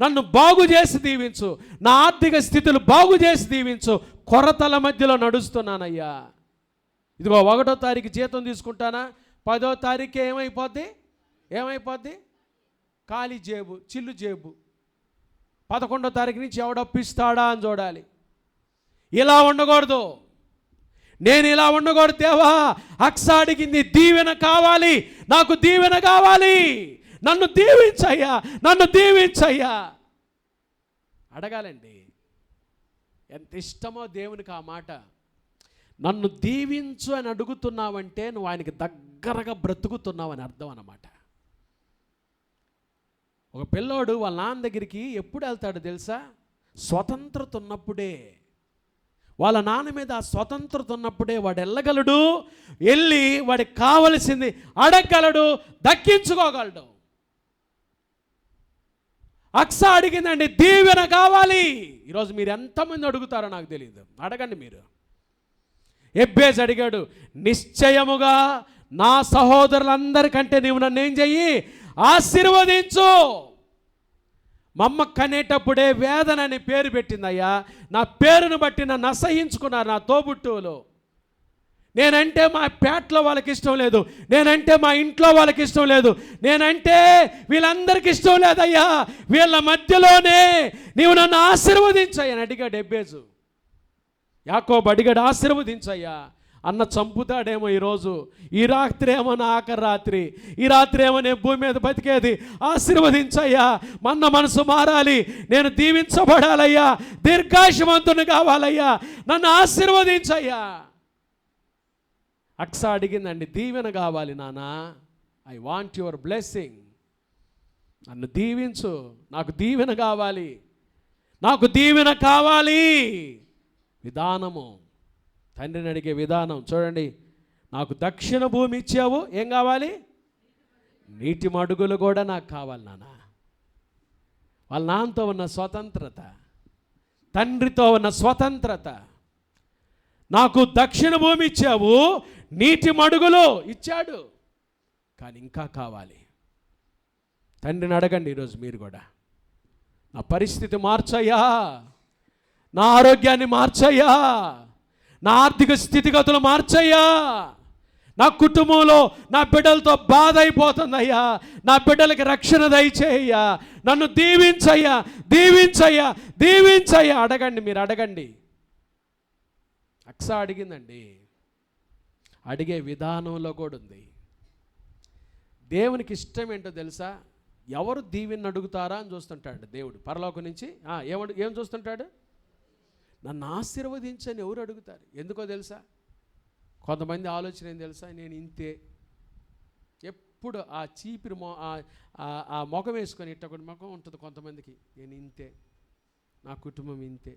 నన్ను బాగు చేసి దీవించు, నా ఆర్థిక స్థితులు బాగు చేసి దీవించు. కొరతల మధ్యలో నడుస్తున్నానయ్యా. ఇదిగో 1వ తారీఖు జీతం తీసుకుంటానా, 10వ తారీఖు ఏమైపోద్ది? ఖాళీ జేబు, చిల్లు జేబు. 11వ తారీఖు నుంచి ఎవడప్పిస్తాడా అని చూడాలి. ఇలా ఉండకూడదు. నేను ఇలా ఉండకూడదు. దేవా, అక్స అడిగింది దీవెన కావాలి, నాకు దీవెన కావాలి, నన్ను దీవించయ్యా అడగాలండి. ఎంత ఇష్టమో దేవునికి ఆ మాట. నన్ను దీవించు అని అడుగుతున్నావంటే నువ్వు ఆయనకి దగ్గరగా బ్రతుకుతున్నావు అని అర్థం అన్నమాట. ఒక పిల్లోడు వాళ్ళ నాన్న దగ్గరికి ఎప్పుడు వెళ్తాడు తెలుసా? స్వతంత్రత ఉన్నప్పుడే. వాళ్ళ నాన్న మీద ఆ స్వతంత్రత ఉన్నప్పుడే వాడు వెళ్ళగలడు, వెళ్ళి వాడికి కావలసింది అడగగలడు, దక్కించుకోగలడు. అక్స అడిగిందండి, దీవెన కావాలి. ఈరోజు మీరు ఎంతమంది అడుగుతారో నాకు తెలియదు, అడగండి మీరు. ఎబ్బేజ్ అడిగాడు, నిశ్చయముగా నా సహోదరులందరికంటే నీవు నన్ను ఏం చెయ్యి? ఆశీర్వదించు. మా అమ్మ కనేటప్పుడే వేదన అని పేరు పెట్టిందయ్యా. నా పేరును బట్టి నన్ను అసహించుకున్నారు నా తోబుట్టువులు. నేనంటే మా పేటలో వాళ్ళకి ఇష్టం లేదు, నేనంటే మా ఇంట్లో వాళ్ళకి ఇష్టం లేదు, నేనంటే వీళ్ళందరికీ ఇష్టం లేదయ్యా. వీళ్ళ మధ్యలోనే నీవు నన్ను ఆశీర్వదించయ్యా అని అడిగాడు ఎబ్బేజు. యాకోబు అడిగాడు, ఆశీర్వదించయ్యా. అన్న చంపుతాడేమో ఈరోజు, ఈ రాత్రి ఏమో నా ఆఖరి రాత్రి, ఈ రాత్రి ఏమో నేను భూమి మీద బతికేది. ఆశీర్వదించయ్యా, మన మనసు మారాలి, నేను దీవించబడాలయ్యా, దీర్ఘాయుష్మంతుని కావాలయ్యా, నన్ను ఆశీర్వదించయ్యా. అక్స అడిగిందండి, దీవెన కావాలి నాన్న, ఐ వాంట్ యువర్ బ్లెస్సింగ్, నన్ను దీవించు, నాకు దీవెన కావాలి, నాకు దీవెన కావాలి. విధానము, తండ్రిని అడిగే విధానం చూడండి. నాకు దక్షిణ భూమి ఇచ్చావు, ఏం కావాలి? నీటి మడుగులు కూడా నాకు కావాలి నాన్న. వాళ్ళ నాన్నతో ఉన్న స్వతంత్రత, తండ్రితో ఉన్న స్వతంత్రత. నాకు దక్షిణ భూమి ఇచ్చావు, నీటి మడుగులు ఇచ్చాడు, కానీ ఇంకా కావాలి. తండ్రిని అడగండి ఈరోజు మీరు కూడా, నా పరిస్థితి మార్చయ్యా, నా ఆరోగ్యాన్ని మార్చయ్యా, నా ఆర్థిక స్థితిగతులు మార్చయ్యా, నా కుటుంబంలో నా బిడ్డలతో బాధ అయిపోతుందయ్యా, నా బిడ్డలకి రక్షణ దయచేయ్యా, నన్ను దీవించయ్యా, దీవించయ్యా, దీవించయ్యా. అడగండి, మీరు అడగండి. అక్స అడిగిందండి. అడిగే విధానంలో కూడా ఉంది. దేవునికి ఇష్టం ఏంటో తెలుసా? ఎవరు దీవెని అడుగుతారా అని చూస్తుంటాడు దేవుడు పరలోకం నుంచి. ఏం చూస్తుంటాడు? నన్ను ఆశీర్వదించని ఎవరు అడుగుతారు? ఎందుకో తెలుసా? కొంతమంది ఆలోచన ఏం తెలుసా? నేను ఇంతే, ఎప్పుడు ఆ చీపిరి ఆ ముఖం వేసుకొని ఇట్టొకటి ముఖం ఉంటుంది కొంతమందికి. నేను ఇంతే, నా కుటుంబం ఇంతే,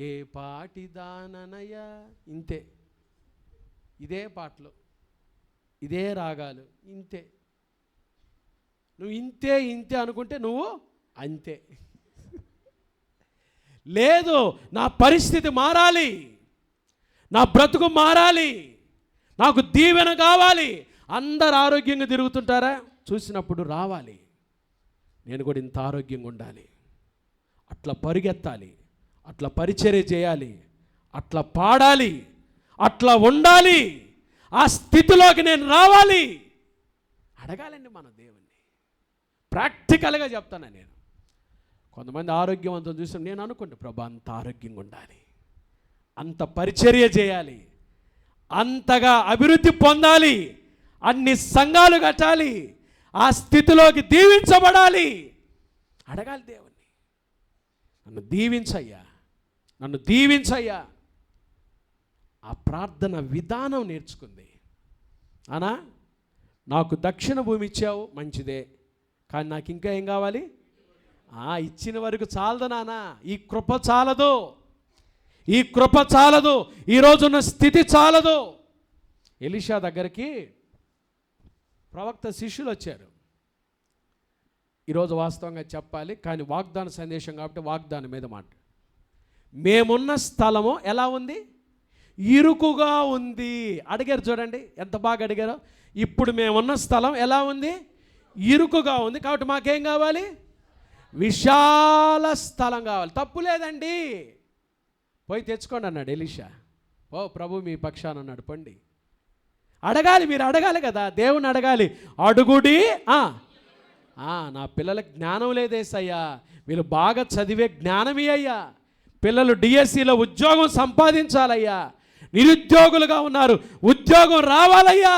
ఏ పాటి దాననయ్యా ఇంతే, ఇదే పాటలు, ఇదే రాగాలు, ఇంతే. నువ్వు ఇంతే ఇంతే అనుకుంటే నువ్వు అంతే. లేదు, నా పరిస్థితి మారాలి, నా బ్రతుకు మారాలి, నాకు దీవెన కావాలి. అందరు ఆరోగ్యంగా తిరుగుతుంటారా? చూసినప్పుడు రావాలి, నేను కూడా ఇంత ఆరోగ్యంగా ఉండాలి, అట్లా పరిగెత్తాలి, అట్లా పరిచర్య చేయాలి, అట్లా పాడాలి, అట్లా ఉండాలి, ఆ స్థితిలోకి నేను రావాలి. అడగాలండి మన దేవుణ్ణి. ప్రాక్టికల్గా చెప్తాను నేను. కొంతమంది ఆరోగ్యవంతం చూసి నేను అనుకుంటే, ప్రభా అంత ఆరోగ్యంగా ఉండాలి, అంత పరిచర్య చేయాలి, అంతగా అభివృద్ధి పొందాలి, అన్ని సంఘాలు కట్టాలి, ఆ స్థితిలోకి దీవించబడాలి. అడగాలి దేవుణ్ణి, నన్ను దీవించయ్యా, నన్ను దీవించయ్యా. ఆ ప్రార్థన విధానం నేర్చుకుంది. అనా, నాకు దక్షిణ భూమి ఇచ్చావు, మంచిదే, కానీ నాకు ఇంకా ఏం కావాలి? ఇచ్చిన వరకు చాలదు నాన్న, ఈ కృప చాలదు, ఈ కృప చాలదు, ఈరోజున్న స్థితి చాలదు. ఎలీషా దగ్గరికి ప్రవక్త శిష్యులు వచ్చారు. ఈరోజు వాస్తవంగా చెప్పాలి, కానీ వాగ్దాన సందేశం కాబట్టి వాగ్దానం మీద మాట. మేమున్న స్థలము ఎలా ఉంది? ఇరుకుగా ఉంది. అడిగారు చూడండి, ఎంత బాగా అడిగారో. ఇప్పుడు మేమున్న స్థలం ఎలా ఉంది? ఇరుకుగా ఉంది. కాబట్టి మాకేం కావాలి? విశాల స్థలం కావాలి. తప్పు లేదండి, పోయి తెచ్చుకోండి అన్నాడు ఎలీషా. ఓ ప్రభు మీ పక్షాన అన్నాడు. పండి అడగాలి, మీరు అడగాలి కదా, దేవుని అడగాలి. అడుగుడి. నా పిల్లలకు జ్ఞానం లేదేసయ్యా, వీళ్ళు బాగా చదివే జ్ఞానమే అయ్యా, పిల్లలు డిఎస్సిలో ఉద్యోగం సంపాదించాలయ్యా, నిరుద్యోగులుగా ఉన్నారు, ఉద్యోగం రావాలయ్యా,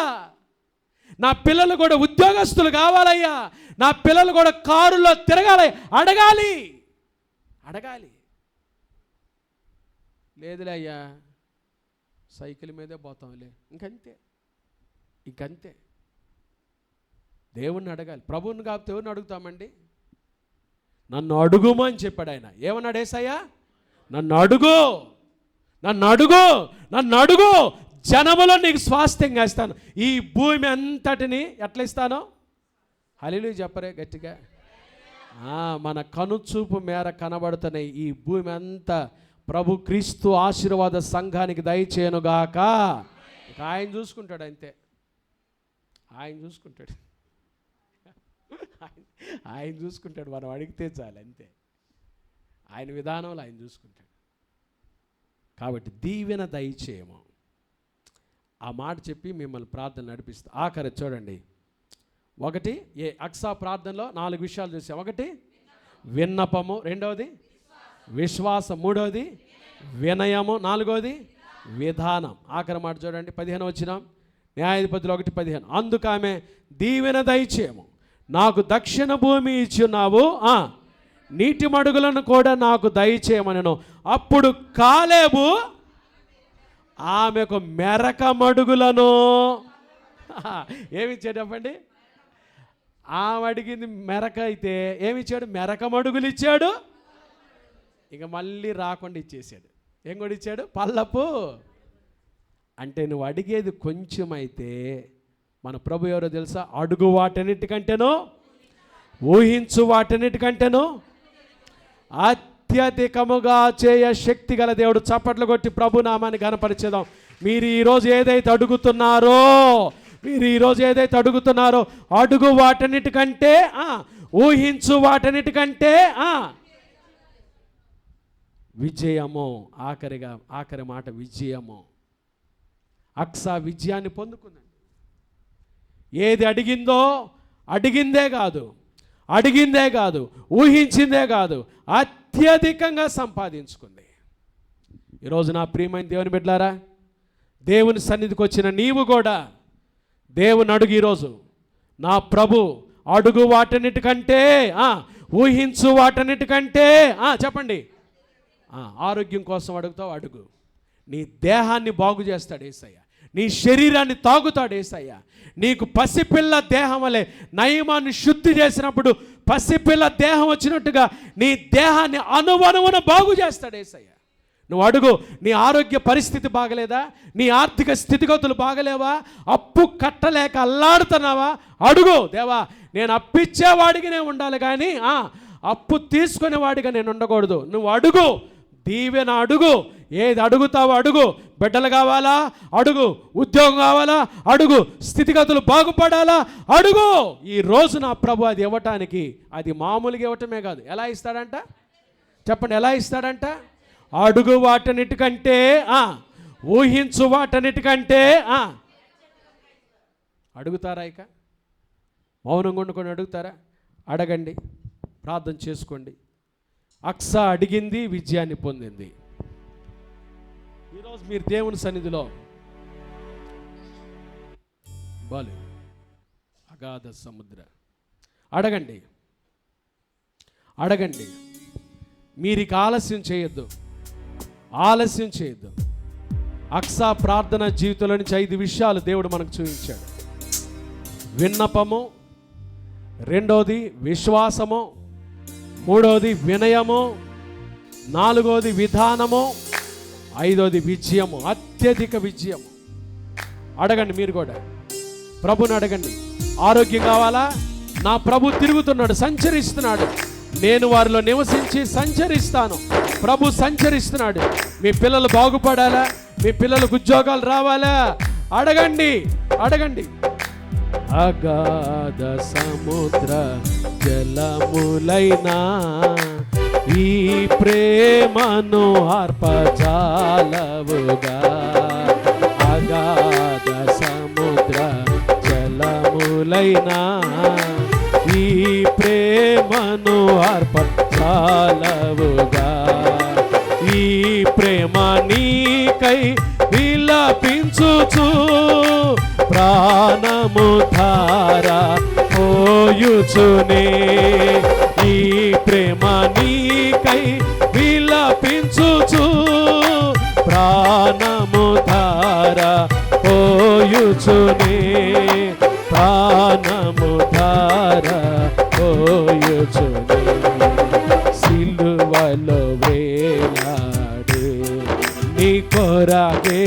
నా పిల్లలు కూడా ఉద్యోగస్తులు కావాలయ్యా, నా పిల్లలు కూడా కారులో తిరగాలి. అడగాలి, అడగాలి. లేదులే అయ్యా, సైకిల్ మీదే పోతాంలే, ఇంకంతే. దేవుణ్ణి అడగాలి. ప్రభువుని కాకపోతే ఎవరిని అడుగుతామండి? నన్ను అడుగుమని చెప్పాడు ఆయన. ఏమన్నాడు యేసయ్యా? నన్ను అడుగు, నన్ను అడుగు, నన్ను అడుగు, జనములో నీకు స్వాస్థ్యంగా ఇస్తాను. ఈ భూమి అంతటిని ఎట్లా ఇస్తాను? హల్లెలూయా చెప్పరే గట్టిగా. మన కనుచూపు మేర కనబడుతున్న ఈ భూమి అంతా ప్రభు క్రీస్తు ఆశీర్వాద సంఘానికి దయచేయనుగాక. ఆయన చూసుకుంటాడు, అంతే. ఆయన చూసుకుంటాడు, ఆయన చూసుకుంటాడు. మనం అడిగితే చాలు, అంతే. ఆయన విధానంలో ఆయన చూసుకుంటాడు. కాబట్టి దీవెన దయచేయము. ఆ మాట చెప్పి మిమ్మల్ని ప్రార్థన నడిపిస్తా. ఆఖరి చూడండి, ఒకటి అక్సా ప్రార్థనలో 4 విషయాలు చూసాం. ఒకటి విన్నపము, రెండవది విశ్వాసం, మూడవది వినయము, నాలుగవది విధానం. ఆఖరి మాట చూడండి, 15 వచనం, న్యాయాధిపతులు 1:15. అందుకు ఆమె, దీవెన దయచేయము, నాకు దక్షిణ భూమి ఇచ్చున్నావు, నీటి మడుగులను కూడా నాకు దయచేయమనెను. అప్పుడు కాలేబు ఆమెకు మెరక మడుగులను ఏమిచ్చాడు చెప్పండి? ఆమె అడిగింది మెరక అయితే ఏమిచ్చాడు? మెరక మడుగులు ఇచ్చాడు. ఇక మళ్ళీ రాకుండా ఇచ్చేసాడు. ఏం కూడా ఇచ్చాడు? పల్లపు. అంటే నువ్వు అడిగేది కొంచెం అయితే మన ప్రభు ఎవరో తెలుసా? అడుగు వాటన్నిటికంటేనో, ఊహించు వాటన్నిటికంటేనో అత్యధికముగా చేయ శక్తి గల దేవుడు. చప్పట్లు కొట్టి ప్రభు నామాన్ని ఘనపరిచేద్దాం. మీరు ఈరోజు ఏదైతే అడుగుతున్నారో, అడుగు వాటన్నిటికంటే, ఊహించు వాటన్నిటికంటే విజయము. ఆఖరి మాట విజయము. అక్సా విజయాన్ని పొందుకుందండి. ఏది అడిగిందో అడిగిందే కాదు, ఊహించిందే కాదు, అత్యధికంగా సంపాదించుకుంది. ఈరోజు నా ప్రియమైన దేవుని బిడ్డలారా, దేవుని సన్నిధికి వచ్చిన నీవు కూడా దేవుని అడుగు. ఈరోజు నా ప్రభు అడుగు వాటన్నిటికంటే, ఊహించు వాటన్నిటికంటే, చెప్పండి, ఆరోగ్యం కోసం అడుగుతావు, అడుగు. నీ దేహాన్ని బాగు చేస్తాడు యేసయ్య, నీ శరీరాన్ని తాగుతాడు యేసయ్య. నీకు పసిపిల్ల దేహం వలె నయమాన్ని శుద్ధి చేసినప్పుడు పసిపిల్ల దేహం వచ్చినట్టుగా నీ దేహాన్ని అనువనువున బాగు చేస్తాడు యేసయ్య. నువ్వు అడుగు. నీ ఆరోగ్య పరిస్థితి బాగలేదా? నీ ఆర్థిక స్థితిగతులు బాగలేవా? అప్పు కట్టలేక అల్లాడుతున్నావా? అడుగు. దేవా, నేను అప్పిచ్చేవాడిగానే ఉండాలి కానీ అప్పు తీసుకునేవాడిగా నేను ఉండకూడదు. నువ్వు అడుగు, దీవెన అడుగు. ఏది అడుగుతావో అడుగు. బిడ్డలు కావాలా? అడుగు. ఉద్యోగం కావాలా? అడుగు. స్థితిగతులు బాగుపడాలా? అడుగు. ఈ రోజు నా ప్రభు అది ఇవ్వటానికి, అది మామూలుగా ఇవ్వటమే కాదు. ఎలా ఇస్తాడంట చెప్పండి? ఎలా ఇస్తాడంట? అడుగు వాటన్నిటికంటే, ఊహించు వాటన్నిటికంటే. అడుగుతారా? ఇక మౌనంగా ఉండుకొని అడుగుతారా? అడగండి, ప్రార్థన చేసుకోండి. అక్సా అడిగింది, విజయాన్ని పొందింది. ఈరోజు మీరు దేవుని సన్నిధిలో అగాధ సముద్ర అడగండి. మీరు ఇక ఆలస్యం చేయొద్దు. అక్సా ప్రార్థన జీవితంలో నుంచి 5 విషయాలు దేవుడు మనకు చూపించాడు. విన్నపము, రెండోది విశ్వాసము, మూడోది వినయము, నాలుగోది విధానము, ఐదోది విజయము, అత్యధిక విజయము. అడగండి, మీరు కూడా ప్రభుని అడగండి. ఆరోగ్యం కావాలా? నా ప్రభు తిరుగుతున్నాడు, సంచరిస్తున్నాడు. నేను వారిలో నివసించి సంచరిస్తాను. ప్రభు సంచరిస్తున్నాడు. మీ పిల్లలు బాగుపడాలా? మీ పిల్లలకు ఉద్యోగాలు రావాలా? అడగండి, అడగండి. అగాధ సముద్ర జలములైనా ఈ ప్రేమను ఆర్పజాలవుగా. అగాధ సముద్ర జలములైనా ఈ ప్రేమను ఆర్పజాలవుగా. ఈ ప్రేమ నీకై విలపించుచు ప్రాణము ధార పోయుచునే. ఈ ప్రేమ నీకై విలపించుచు ప్రాణము ధార పోయుచునే. ప్రాణము ధార పోయుచునే. సిలువలో వేలాడే నీ కొరకే,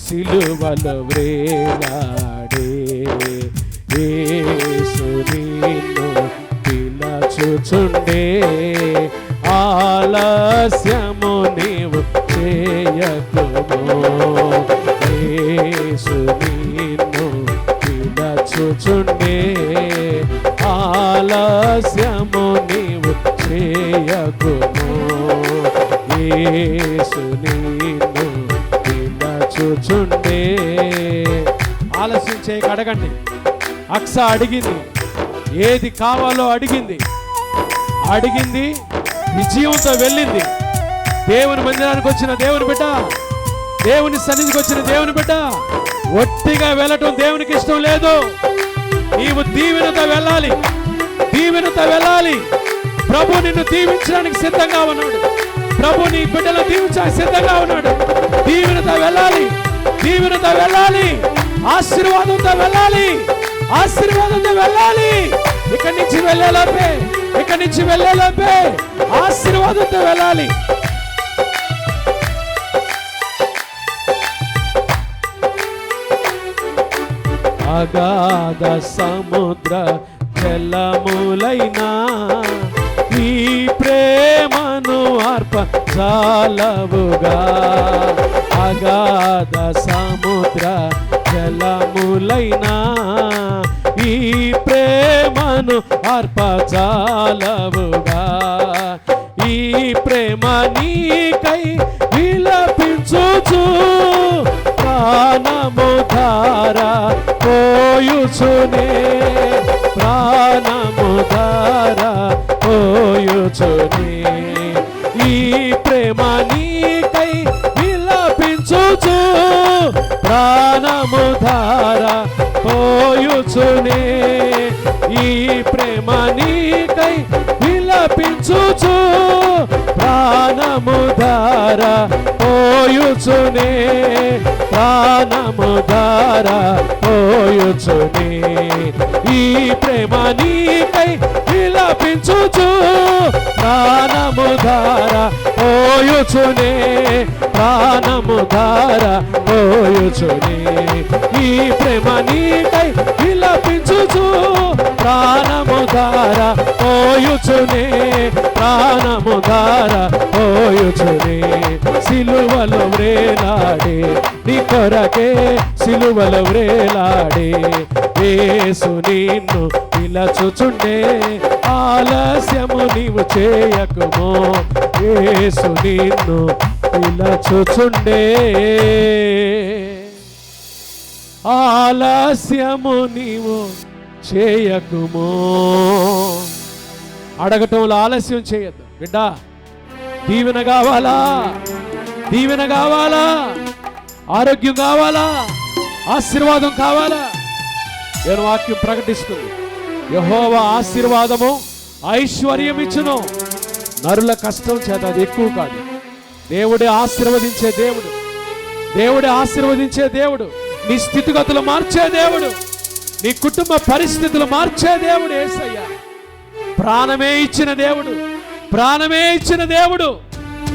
సిలువలో వేలాడే యేసు నిన్ను పిలచుచుండే. ఆలస్యము నీవు చేయకుము. యేసు నిన్ను పిలచుచుండే. ఆలస్యము నీవు చేయకుము. యేసు నిన్ను పిలచుచుండే. ఆలస్యం చేయక అడగండి. అక్స అడిగింది, ఏది కావాలో అడిగింది, విజయంతో వెళ్ళింది. దేవుని మందిరానికి వచ్చిన దేవుని బిడ్డ, దేవుని సన్నిధికి వచ్చిన దేవుని బిడ్డ, ఒట్టిగా వెళ్ళటం దేవునికి ఇష్టం లేదు. నీవు దీవెనతో వెళ్ళాలి, దీవెనతో వెళ్ళాలి. ప్రభు నిన్ను దీవించడానికి సిద్ధంగా ఉన్నాడు. ప్రభు నీ బిడ్డలు దీవించడానికి సిద్ధంగా ఉన్నాడు. దీవెనతో వెళ్ళాలి, దీవెనతో వెళ్ళాలి, ఆశీర్వాదంతో వెళ్ళాలి, ఆశీర్వాదంతో వెళ్ళాలి. ఇక్కడి నుంచి వెళ్ళేలోపే, ఇక్కడి నుంచి వెళ్ళేలోపే ఆశీర్వాదంతో వెళ్ళాలి. అగాధ సముద్ర జలములైనా ఈ ప్రేమను ఆర్పజాలవుగా. అగాధ సముద్ర జలములైనా ఈ ప్రేమను ఆర్పజాలవుగా. ఈ ప్రేమ నీకై విలపించుచు ప్రాణము ధార పోయుచునే. ప్రాణము ధార పోయుచునే. ఈ ప్రేమ నీకై విలపించుచు ప్రాణము ధార పోయుచునే. ఈ ప్రేమ నీకై విలపించుచు ప్రాణము ధార పోయుచునే. ప్రాణము ధార పోయుచునే. ఈ ప్రేమ నీకై విలపించుచు ప్రాణము ధార పోయుచునే. ప్రాణము ధార పోయుచునే. ఈ ప్రేమ నీకై విలపించుచు ప్రాణము ధార పోయుచునే. ప్రాణము ధార పోయుచునే. సిలువలో వ్రేలాడే నీ కొరకే, సిలువలో వ్రేలాడే యేసు నిన్ను పిలచుచుండే. ఆలస్యము నీవు చేయకుమో. యేసు నిన్ను పిలచుచుండే. ఆలస్యము నీవు చేయకుమో. అడగటంలో ఆలస్యం చేయద్దు బిడ్డ. దీవెన కావాలా? దీవెన కావాలా? ఆరోగ్యం కావాలా? ఆశీర్వాదం కావాలా? నేను వాక్యం ప్రకటిస్తుంది. యెహోవా ఆశీర్వాదము ఐశ్వర్యం ఇచ్చును. నరుల కష్టం చేత అది ఎక్కువ కాదు. దేవుడే ఆశీర్వదించే దేవుడు. దేవుడే ఆశీర్వదించే దేవుడు. నీ స్థితిగతులు మార్చే దేవుడు. నీ కుటుంబ పరిస్థితులు మార్చే దేవుడు యేసయ్య. ప్రాణమే ఇచ్చిన దేవుడు. ప్రాణమే ఇచ్చిన దేవుడు.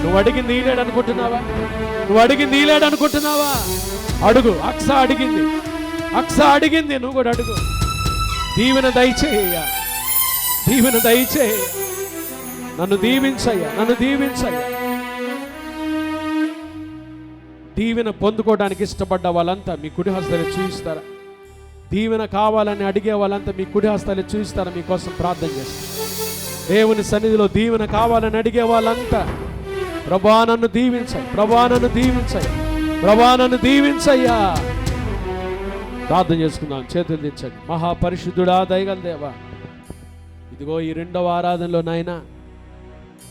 నువ్వు అడిగింది ఈలేడు అనుకుంటున్నావా? నువ్వు అడిగింది ఈలేడు అనుకుంటున్నావా? అడుగు. అక్స అడిగింది, అక్స అడిగింది, నువ్వు కూడా అడుగు. దీవెన దయచేయ, దీవెన దయచేయ. నన్ను దీవించయ్యా, నన్ను దీవించయ్యా. దీవెన పొందుకోవడానికి ఇష్టపడ్డ వాళ్ళంతా మీ కుడి హస్తాలు చూపిస్తారా? దీవెన కావాలని అడిగే వాళ్ళంతా మీ కుడి హస్తాలు చూపిస్తారా? మీకోసం ప్రార్థన చేస్తారు. దేవుని సన్నిధిలో దీవెన కావాలని అడిగే వాళ్ళంతా ప్రభువా నన్ను దీవించయ్య, ప్రభువా నన్ను దీవించయ్య, ప్రభువా నన్ను దీవించయ్యా. ప్రార్థన చేసుకుందాం. చేతులు దించండి. మహాపరిశుద్ధుడా, దయగల దేవా, ఇదిగో ఈ రెండవ ఆరాధనలో నాయన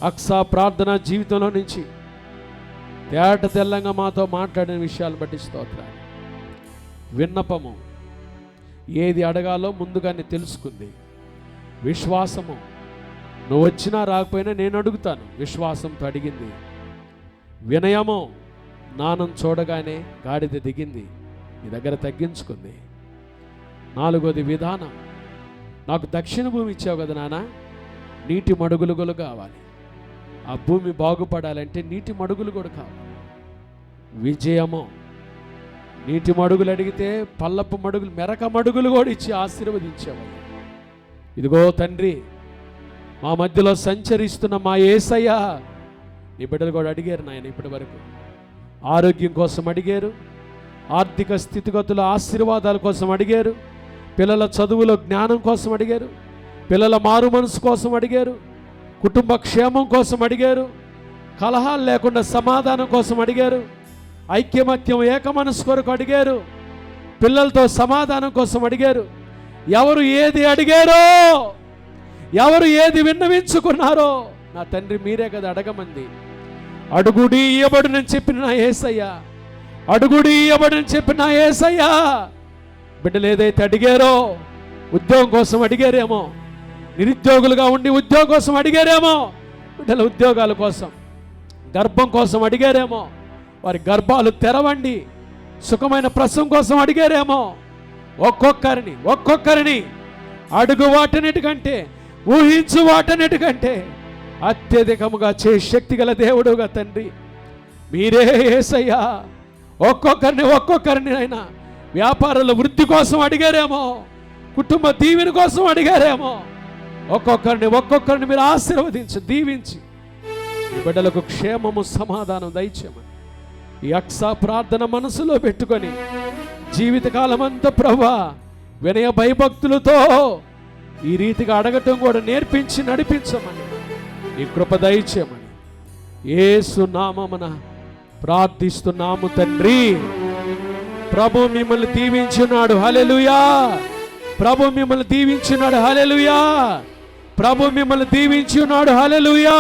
అక్సా ప్రార్థన జీవితంలో నుంచి తేట తెల్లంగా మాతో మాట్లాడిన విషయాలు బట్టి స్తోత్రాలు. విన్నపము, ఏది అడగాలో ముందుగానే తెలుసుకుంది. విశ్వాసము, నువ్వు వచ్చినా రాకపోయినా నేను అడుగుతాను, విశ్వాసంతో అడిగింది. వినయము, నానం చూడగానే గాడిద దిగింది, నీ దగ్గర తగ్గించుకుంది. 4వది విధానం, నాకు దక్షిణ భూమి ఇచ్చావు కదా నాన్న, నీటి మడుగులు కూడా కావాలి. ఆ భూమి బాగుపడాలంటే నీటి మడుగులు కూడా కావాలి. విజయము, నీటి మడుగులు అడిగితే పల్లపు మడుగులు, మెరక మడుగులు కూడా ఇచ్చి ఆశీర్వదించావు. ఇదిగో తండ్రి, మా మధ్యలో సంచరిస్తున్న మా యేసయ్య, నీ బిడ్డలు కూడా అడిగారు నాయన ఇప్పటి వరకు. ఆరోగ్యం కోసం అడిగారు, ఆర్థిక స్థితిగతుల ఆశీర్వాదాల కోసం అడిగారు, పిల్లల చదువులో జ్ఞానం కోసం అడిగారు, పిల్లల మారు మనసు కోసం అడిగారు, కుటుంబ క్షేమం కోసం అడిగారు, కలహాలు లేకుండా సమాధానం కోసం అడిగారు, ఐక్యమత్యం ఏక మనసు కొరకు అడిగారు, పిల్లలతో సమాధానం కోసం అడిగారు. ఎవరు ఏది అడిగారో, ఎవరు ఏది విన్నవించుకున్నారో నా తండ్రి మీరే కదా అడగమంది. అడుగుడి ఇయ్యబడునని చెప్పిన నా యేసయ్యా, అడుగుడి ఇయ్యబడునని చెప్పిన నా యేసయ్యా. బిడ్డలు ఏదైతే అడిగారో, ఉద్యోగం కోసం అడిగారేమో, నిరుద్యోగులుగా ఉండి ఉద్యోగం కోసం అడిగారేమో, బిడ్డల ఉద్యోగాల కోసం, గర్భం కోసం అడిగారేమో, వారి గర్భాలు తెరవండి, సుఖమైన ప్రసవం కోసం అడిగారేమో. ఒక్కొక్కరిని అడుగు వాటన్నిటికంటే, ఊహించు వాటన్నిటికంటే అత్యధికముగా చే శక్తి గల దేవుడుగా తండ్రి మీరే యేసయ్యా. ఒక్కొక్కరిని అయినా వ్యాపారాల వృద్ధి కోసం అడిగారేమో, కుటుంబ దీవెన కోసం అడిగారేమో. ఒక్కొక్కరిని మీరు ఆశీర్వదించి దీవించి ఈ బిడ్డలకు క్షేమము సమాధానం దయచేయమని ఈ అక్సా ప్రార్థన మనసులో పెట్టుకొని జీవితకాలం అంతా ప్రభువా వినయ భయభక్తులతో ఈ రీతిగా అడగటం కూడా నేర్పించి నడిపించమని నీ కృప దయచేయమని యేసు నామమున ప్రార్థిస్తున్నాము తండ్రి. ప్రభు మిమ్మల్ని దీవించున్నాడు. హల్లెలూయా. ప్రభు మిమ్మల్ని దీవించున్నాడు. హల్లెలూయా. ప్రభు మిమ్మల్ని దీవించున్నాడు. హల్లెలూయా.